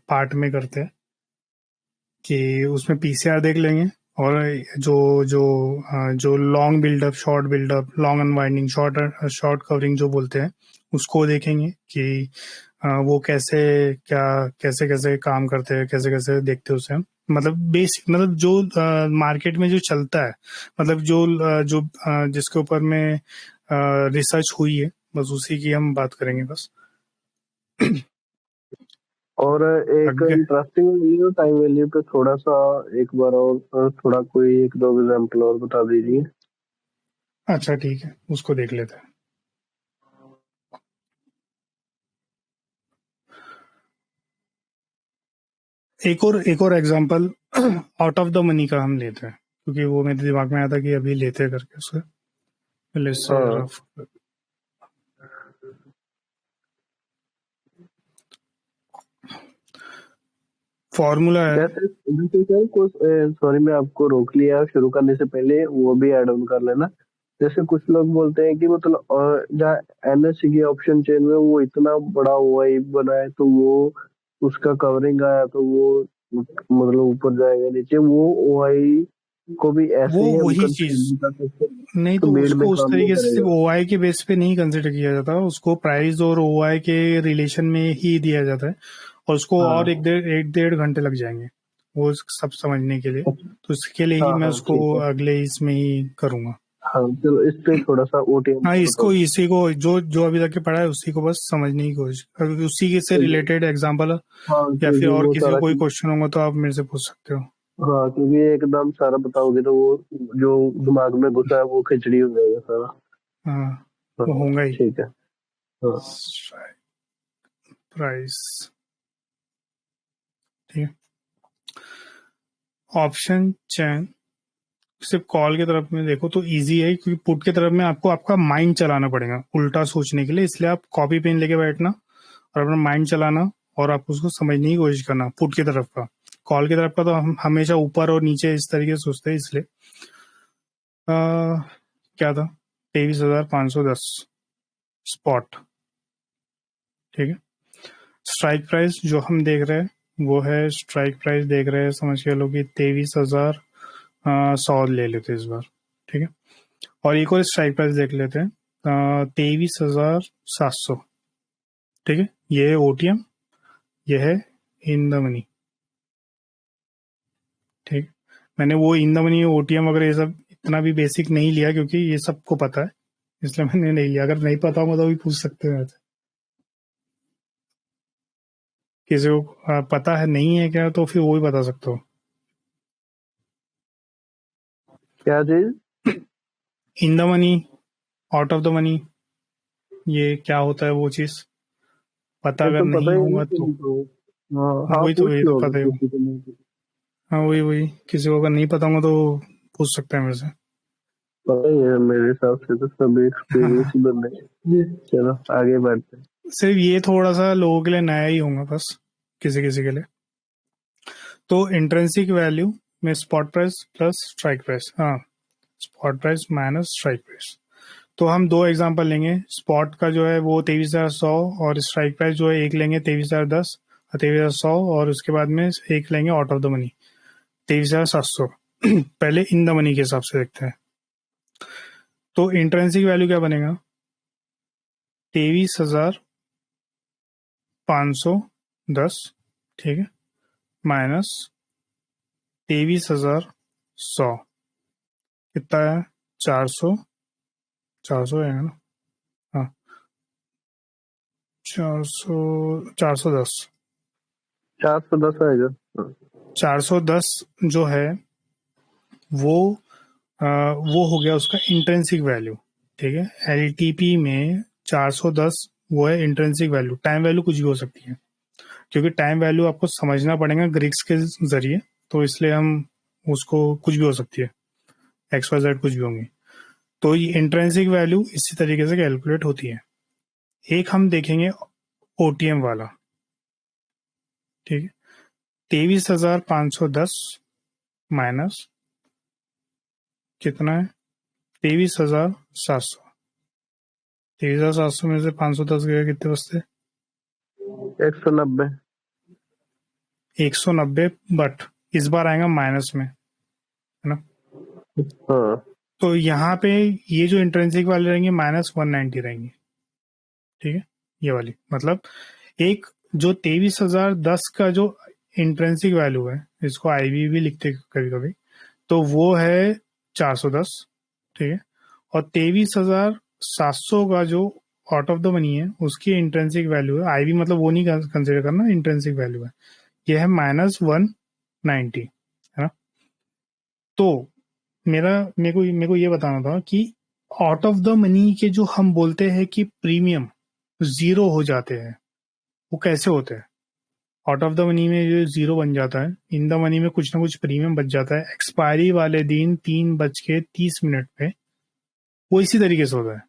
पार्ट में करते हैं कि उसमें पीसीआर देख लेंगे, और जो जो जो long buildup, short buildup, long unwinding, short short covering जो बोलते हैं, उसको देखेंगे कि वो कैसे कैसे काम करते हैं, कैसे कैसे देखते हैं उसे हम। मतलब बेसिक, मतलब जो मार्केट में जो चलता है, मतलब जिसके ऊपर में रिसर्च हुई है, बस उसी की हम बात करेंगे बस। और एक आगे, इंटरेस्टिंग वैल्यू, टाइम वैल्यू पे थोड़ा सा एक बार और थोड़ा कोई एक दो एग्जांपल और बता दीजिए। अच्छा ठीक है, उसको देख लेते हैं। एक और example out of the money का हम लेते हैं, क्योंकि वो मेरे दिमाग में आया था कि अभी लेते हैं करके उससे पहले से हाँ, रफ। फॉर्मूला है। जैसे जैसे सर कुछ, सॉरी मैं आपको रोक लिया, शुरू करने से पहले वो भी ऐड ऑन कर लेना। जैसे कुछ लोग बोलते हैं कि मतलब जहाँ एनएससी की ऑप्शन चेन में वो इतना बड़ा ओआई बना है तो वो उसका कवरिंग आया तो वो मतलब ऊपर जाएगा नीचे, वो ओआई को भी वो ऐसे ही हम वही कंसीडर चीज नहीं कर सकते, नहीं, तो तो भीड़ में उसको उस काम नहीं तरीके से सिर्फ करेगा। ओआई के बेस पे नहीं कंसिडर किया जाता, उसको प्राइस और ओआई के रिलेशन में ही दिया जाता है, और उसको और हाँ एक डेढ़ घंटे लग जाएंगे वो सब समझने के लिए। तो इसके लिए ही हाँ मैं हाँ उसको ठीक है। अगले इसमें ही करूंगा। हाँ चलो इस पे थोड़ा सा ओटीएम हाँ, पे इसको बताओ। इसी को जो जो अभी तक के पढ़ा है उसी को बस समझने की कोशिश, अगर उसी के से क्योंकि रिलेटेड एग्जांपल हाँ या फिर क्योंकि और वो किसी का सारा कोई क्वेश्चन होगा तो आप मेरे से पूछ सकते हो। हाँ क्योंकि एकदम सारा बताओगे तो वो जो दिमाग में घुसा है वो खिचड़ी हो जाएगा सारा। हाँ, हाँ वो होगा ही। ठीक है। हाँ प्राइस, ठीक है। ऑप्शन चैन सिर्फ कॉल की तरफ में देखो तो इजी है, क्योंकि पुट की तरफ में आपको आपका माइंड चलाना पड़ेगा उल्टा सोचने के लिए, इसलिए आप कॉपी पेन लेके बैठना और अपना माइंड चलाना और आप उसको समझने की कोशिश करना पुट की तरफ का। कॉल की तरफ का तो हम हमेशा ऊपर और नीचे इस तरीके से सोचते हैं, इसलिए क्या था 23,510 स्पॉट, ठीक है। स्ट्राइक प्राइस जो हम देख रहे हैं वो है, स्ट्राइक प्राइस देख रहे हैं, समझ के लो कि 23,100 ले लेते हैं इस बार, ठीक है। और एक और स्ट्राइक प्राइस देख लेते हैं 23,700, ठीक है। ये है ओटीएम, ये है इन द मनी, ठीक। मैंने वो इन द मनी ओटीएम वगैरह ये सब इतना भी बेसिक नहीं लिया क्योंकि ये सबको पता है, इसलिए मैंने नहीं लिया। अगर नहीं पता होगा तो भी पूछ सकते हैं मुझसे। किसी को पता है नहीं है क्या तो फिर वो भी बता सकते हो। क्या चीज? In the money, out of the money, ये क्या होता है वो चीज पता ये अगर तो पता नहीं ही नहीं होगा तो। तुमको। हाँ हाँ वही तो, पूछ ये तो लो पता अगर ही हो। किसी को नहीं हाँ, वही वही, किसी को अगर नहीं पता होगा तो पूछ सकते हैं मेरे से। पता ही है, मेरे हिसाब से तो सभी एक्सपीरियंस ही बन रहे हैं। चलो आगे बढ़ते हैं। सिर्फ ये थोड़ा सा लोगों के लिए नया ही होगा बस, किसी किसी के लिए। तो इंट्रिंसिक वैल्यू में spot price plus strike price, हाँ, spot price minus strike price. तो हम दो एग्जांपल लेंगे, स्पॉट का जो है वो 23,100 और स्ट्राइक प्राइस जो है एक लेंगे 23,010 और 23,100, और उसके बाद में एक लेंगे आउट ऑफ द मनी 23,700। पहले इन द मनी के हिसाब से देखते हैं। तो इंट्रिंसिक वैल्यू क्या बनेगा 23,510, ठीक है, माइनस 23,100, कितना है 400, 400 है ना, हाँ 400, 410, 410 आएगा। हाँ 410 जो है वो वो हो गया उसका इंट्रिंसिक वैल्यू, ठीक है। एलटीपी में 410 वो है इंट्रिंसिक वैल्यू। टाइम वैल्यू कुछ भी हो सकती है, क्योंकि टाइम वैल्यू आपको समझना पड़ेगा ग्रीक्स के जरिए, तो इसलिए हम उसको कुछ भी हो सकती है, एक्स वाई जेड कुछ भी होंगी। तो ये इंट्रिंसिक वैल्यू इसी तरीके से कैलकुलेट होती है। एक हम देखेंगे ओटीएम वाला, ठीक है। 23,510 माइनस कितना है 23,700, 23,700 में से 510 गया कितने बचते 190। 190, बट इस बार आएगा माइनस में, है ना। हाँ तो यहाँ पे ये जो इंट्रिंसिक वाले रहेंगे -190 रहेंगे, ठीक है। ये वाली मतलब एक जो 23,010 का जो इंट्रिंसिक वैल्यू है, इसको आईवी भी लिखते कभी कभी, तो वो है 410, ठीक है। और 23,700 का जो आउट ऑफ द मनी है उसकी इंट्रिंसिक वैल्यू है, आईवी मतलब वो नहीं कंसिडर करना, इंट्रिंसिक वैल्यू है, ये है -190, है ना। तो मेरे को ये बताना था कि आउट ऑफ द मनी के जो हम बोलते हैं कि प्रीमियम जीरो हो जाते हैं, वो कैसे होते हैं। आउट ऑफ द मनी में जो जीरो बन जाता है, इन द मनी में कुछ ना कुछ प्रीमियम बच जाता है एक्सपायरी वाले दिन 3:30 पे। वो इसी तरीके से होता है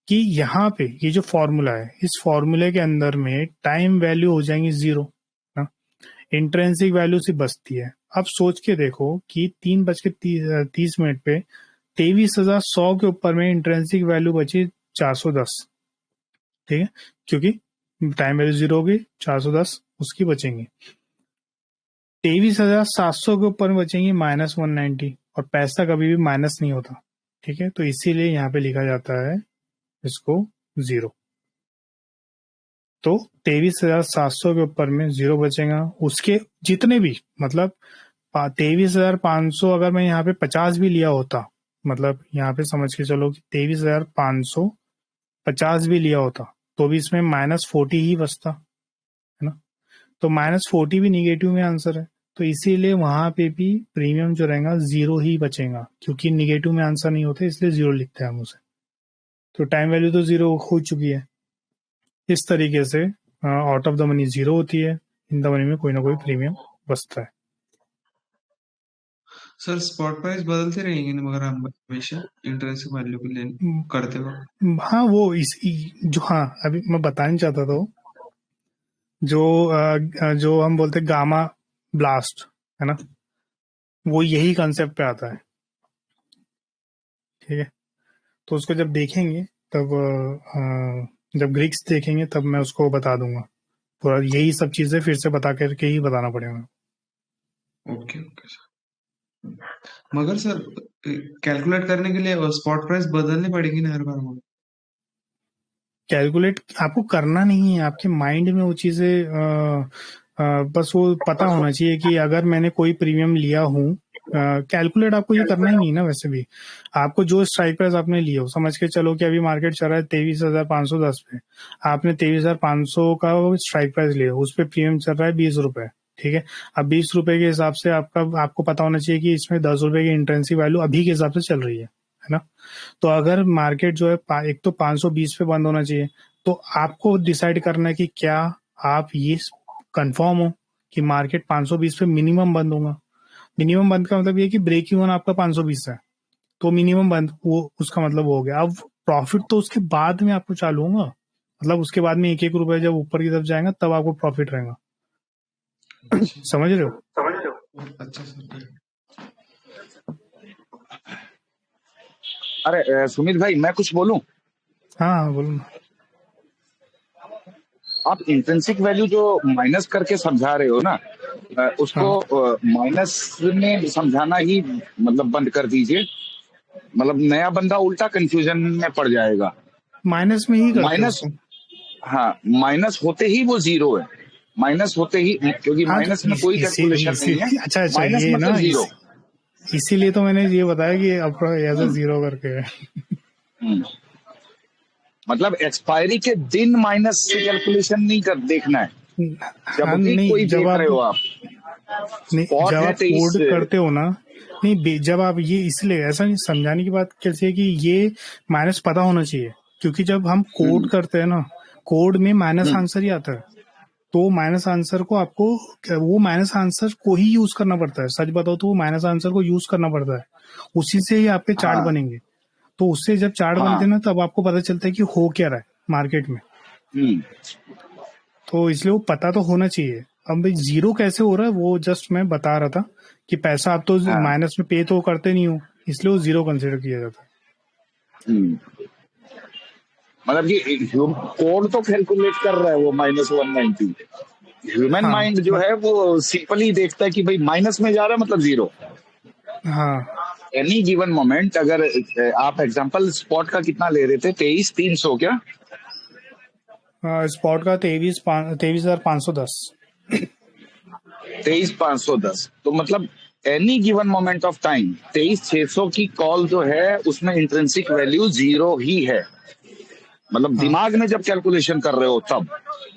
कि यहाँ पे ये जो फॉर्मूला है, इस फॉर्मूले के अंदर में टाइम वैल्यू हो जाएंगी जीरो ना। इंट्रेंसिक वैल्यू सिर्फ बचती है। अब सोच के देखो कि 3:30 पे 23,100 के ऊपर में इंट्रेंसिक वैल्यू बची 410, ठीक है, क्योंकि टाइम वैल्यू 0 होगी, 410 उसकी बचेंगी। 23,700 के ऊपर में बचेंगी -190, और पैसा कभी भी माइनस नहीं होता, ठीक है, तो इसीलिए यहाँ पे लिखा जाता है इसको 0। तो 23,700 के ऊपर में 0 बचेगा, उसके जितने भी मतलब 23,500 अगर मैं यहाँ पे 50 भी लिया होता, मतलब यहाँ पे समझ के चलो कि 23,500 50 भी लिया होता तो भी इसमें -40 ही बचता है ना, तो -40 भी निगेटिव में आंसर है, तो इसीलिए वहां पे भी प्रीमियम जो रहेगा 0 ही बचेगा, क्योंकि निगेटिव में आंसर नहीं होते इसलिए 0 लिखते हैं हम उसे। तो टाइम वैल्यू तो 0 हो चुकी है। इस तरीके से आउट ऑफ द मनी 0 होती है, इन द मनी में कोई ना कोई प्रीमियम बचता है। सर स्पॉट प्राइस बदलते रहेंगे ना मगर हम हमेशा इंट्रेंसिक वैल्यू को लेने करते वक्त? हाँ वो जो हाँ अभी मैं बताना चाहता था, जो हम बोलते हैं गामा ब्लास्ट है ना, वो यही कंसेप्ट पे आता है, ठीक है, तो उसको जब देखेंगे तब जब ग्रीक्स देखेंगे तब मैं उसको बता दूंगा पूरा, यही सब चीजें फिर से बता करके ही बताना पड़ेगा। Okay sir. मगर सर कैलकुलेट करने के लिए स्पॉट प्राइस बदलनी पड़ेगी ना हर बार? कैलकुलेट आपको करना नहीं है, आपके माइंड में वो चीजें बस वो पता होना चाहिए कि अगर मैंने कोई प्रीमियम लिया हूँ, कैलकुलेट आपको ये करना ही नहीं ना। वैसे भी आपको जो स्ट्राइक प्राइस आपने लिया हो, समझ के चलो कि अभी मार्केट चल रहा है 23,510 पे, आपने 23,500 का स्ट्राइक प्राइस लिया, उस पर प्रीमियम चल रहा है 20 रुपए, ठीक है। अब 20 रुपए के हिसाब से आपको पता होना चाहिए कि इसमें 10 रुपए की इंट्रेंसिक वैल्यू अभी के हिसाब से चल रही है ना। तो अगर मार्केट जो है एक तो 520 पे बंद होना चाहिए, तो आपको डिसाइड करना है कि क्या आप ये कंफर्म हो कि मार्केट 520 पे मिनिमम बंद होगा। मिनिमम बंद का मतलब ये कि ब्रेक इवन आपका 520 है, तो मिनिमम बंद वो उसका मतलब हो गया। अब प्रॉफिट तो उसके बाद में आपको चालू होगा, मतलब उसके बाद में 1-1 रुपए जब ऊपर की तरफ जाएगा तब आपको प्रॉफिट रहेगा। समझ रहे हो? अच्छा सर। अरे सुमित भाई, मैं कुछ बोलूं? हाँ बोलो। आप इंट्रिंसिक वैल्यू जो माइनस करके समझा रहे हो ना, उसको माइनस में समझाना ही मतलब बंद कर दीजिए। मतलब नया बंदा उल्टा कंफ्यूजन में पड़ जाएगा। माइनस में ही करते माइनस, हाँ, माइनस होते ही वो 0 है, माइनस होते ही, क्योंकि माइनस में कोई कैलकुलेशन नहीं है। अच्छा माइनस ये मतलब ना 0। इसीलिए तो मैंने ये बताया कि अब ऐसा 0 करके है। मतलब एक्सपायरी के दिन माइनस से कैलकुलेशन नहीं कर देखना है, जब भी नहीं, कोई जब देख आप रहे हो आप। नहीं, स्पॉट जब है आप कोड 23। करते हो ना, नहीं जब आप ये, इसलिए ऐसा नहीं समझाने की बात कैसे है कि ये माइनस पता होना चाहिए, क्योंकि जब हम कोड करते हैं ना, कोड में माइनस आंसर ही आता है, तो माइनस आंसर को आपको वो माइनस आंसर को ही यूज करना पड़ता है। सच बताओ तो वो माइनस आंसर को यूज करना पड़ता है, उसी से ही आपके चार्ट हाँ, बनेंगे। तो उससे जब चार्ट बनते हैं ना, तब आपको पता चलता है कि हो क्या रहा है मार्केट में। तो इसलिए वो पता तो होना चाहिए। अब भाई 0 कैसे हो रहा है वो जस्ट मैं बता रहा था कि पैसा आप तो माइनस में पे तो करते नहीं हो, इसलिए वो 0 कंसिडर किया जाता है। मतलब कि कोड तो कैलकुलेट कर रहा है वो -190। ह्यूमन माइंड जो है वो सिंपली देखता है कि भाई माइनस में जा रहा है मतलब 0। हाँ, एनी गिवन मोमेंट, अगर आप एग्जांपल स्पॉट का कितना ले रहे थे, 23,300 क्या? स्पॉट का 23,510। 23,510, तो मतलब any given moment of time 23,600 की कॉल जो है उसमें इंट्रिंसिक वैल्यू 0 ही है। मतलब दिमाग में जब कैलकुलेशन कर रहे हो तब,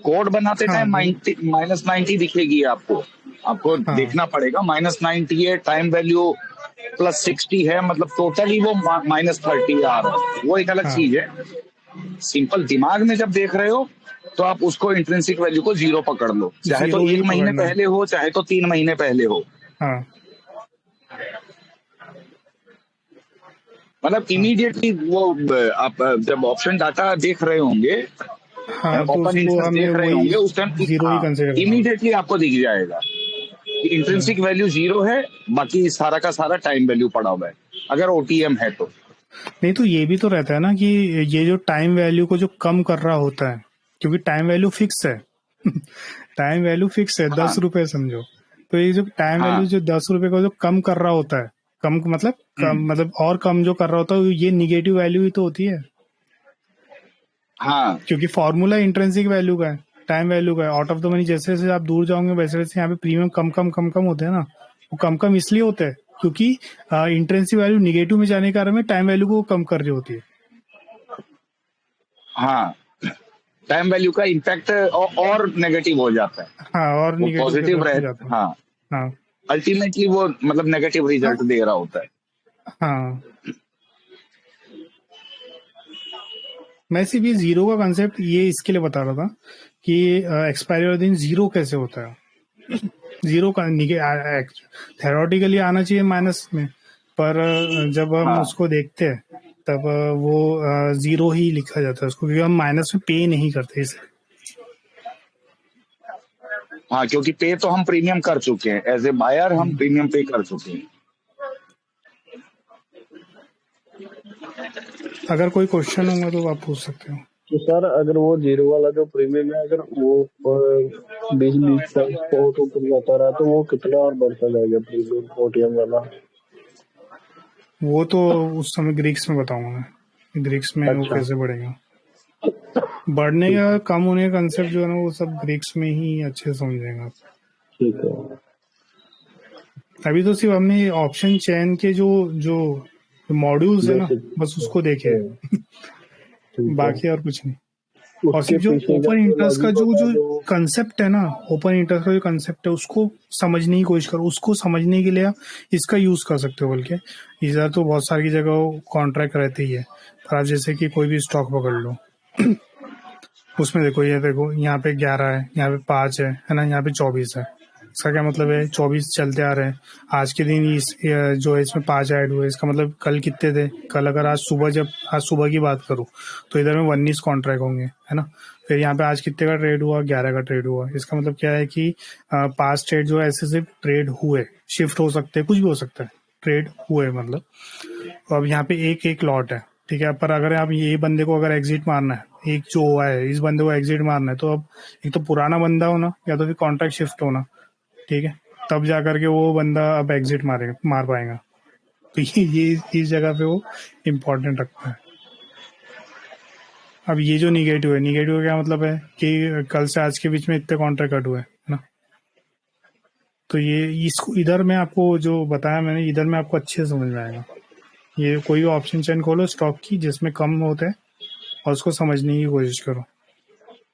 कोड बनाते टाइम -90 दिखेगी आपको देखना पड़ेगा। -90 है, टाइम वैल्यू +60 है, मतलब टोटली वो -30 आ रहा है, वो एक अलग चीज है। सिंपल दिमाग में जब देख रहे हो तो आप उसको इंट्रिंसिक वैल्यू को 0 पकड़ लो, चाहे तो 1 महीने पहले हो, चाहे तो 3 महीने पहले हो। मतलब इमीडिएटली वो आप जब ऑप्शन डाटा देख रहे होंगे, ओपन इंटरेस्ट देख रहे होंगे, उस टाइम इमीडिएटली आपको दिख जाएगा। कि इंट्रिंसिक वैल्यू 0 है, बाकी सारा का सारा टाइम वैल्यू पड़ा हुआ है अगर ओटीएम है तो। नहीं तो ये भी तो रहता है ना कि ये जो टाइम वैल्यू को जो कम कर रहा होता है, क्योंकि टाइम वैल्यू फिक्स है टाइम वैल्यू फिक्स है, हाँ 10 रुपए समझो। तो ये जो टाइम हाँ वैल्यू जो 10 रुपए का जो कम कर रहा होता है, कम मतलब मतलब और कम जो कर रहा होता है, ये निगेटिव वैल्यू ही तो होती है, हाँ क्योंकि फॉर्मूला इंट्रिंसिक वैल्यू का है, टाइम वैल्यू का है। आउट ऑफ द मनी जैसे जैसे आप दूर जाओगे वैसे वैसे यहाँ पे प्रीमियम कम कम कम कम होते हैं ना। वो कम कम इसलिए होते हैं क्योंकि इंट्रिंसिक वैल्यू निगेटिव में जाने के कारण में टाइम वैल्यू को कम कर रही होती है। हाँ टाइम वैल्यू का इम्पैक्ट और नेगेटिव हो जाता है, हाँ, और वो निगेटिव की पॉजिटिव तरफ रह। जाता है। हाँ हाँ अल्टीमेटली वो मतलब नेगेटिव रिजल्ट दे रहा होता है। हाँ, मैं सिर्फ ये जीरो का कंसेप्ट ये इसके लिए बता रहा था कि एक्सपायरी वाले दिन जीरो कैसे होता है। जीरो का थेरोटिकली आना चाहिए माइनस में, पर जब हम हाँ उसको देखते हैं तब वो जीरो ही लिखा जाता है उसको, क्योंकि हम माइनस में पे नहीं करते इसे। हाँ क्योंकि पे तो हम प्रीमियम कर चुके हैं, एज ए बायर हम प्रीमियम पे कर चुके हैं। अगर कोई क्वेश्चन होगा तो आप पूछ सकते हो। तो सर अगर वो 0 वाला जो प्रीमियम है, अगर वो 20-20 बहुत ऊपर जाता रहा तो वो कितना और बढ़ता जाएगा प्रीमियम ओटीएम वाला? वो तो उस समय ग्रीक्स में बताऊंगा मैं, ग्रीक्स में वो अच्छा। कैसे बढ़ेगा। बढ़ने का कम होने का कंसेप्ट जो है ना वो सब ग्रीक्स में ही अच्छे से समझेंगे आप। ठीक है। अभी तो सिर्फ हमने ऑप्शन चेन के जो जो मॉड्यूल्स है ना Basic। बस उसको देखे ठीक है। बाकी और कुछ नहीं। और उसके सिर्फ जो पीछे ओपन इंटरेस्ट का logic जो होता है जो कंसेप्ट है ना, ओपन इंटरेस्ट का जो कंसेप्ट है उसको समझने की कोशिश करो। उसको समझने के लिए आप इसका यूज कर सकते हो। बल्कि इधर तो बहुत सारी जगह कॉन्ट्रैक्ट रहती ही है, पर आप जैसे कि कोई भी स्टॉक पकड़ लो उसमें देखो, ये देखो यहाँ पे 11 है, यहाँ पे 5 है ना, यहाँ पे 24 है। इसका क्या मतलब है? 24 चलते आ रहे हैं, आज के दिन इस जो है इसमें 5 ऐड हुए, इसका मतलब कल कितने थे? कल अगर आज सुबह की बात करूँ तो इधर में 19 कॉन्ट्रैक्ट होंगे, है ना। फिर यहाँ पे आज कितने का ट्रेड हुआ? 11 का ट्रेड हुआ। इसका मतलब क्या है कि 5 ट्रेड जो है ऐसे सिर्फ ट्रेड हुए, शिफ्ट हो सकते हैं, कुछ भी हो सकता है, ट्रेड हुए मतलब। तो अब यहाँ पे एक एक लॉट है, ठीक है। पर अगर आप ये बंदे को अगर एग्जिट मारना है, एक जो हुआ है इस बंदे को एग्जिट मारना है, तो अब एक तो पुराना बंदा होना या तो फिर कॉन्ट्रैक्ट शिफ्ट होना, ठीक है, तब जा करके वो बंदा अब एग्जिट मार पाएगा। तो ये इस जगह पे वो इम्पोर्टेंट रखता है। अब ये जो निगेटिव का क्या मतलब है कि कल से आज के बीच में इतने कॉन्ट्रैक्ट कट हुए, है ना। तो ये इसको इधर में आपको जो बताया मैंने, इधर में आपको अच्छे से समझ में आएगा। ये कोई भी ऑप्शन चेन खोलो स्टॉक की जिसमें कम होते हैं और उसको समझने की कोशिश करो।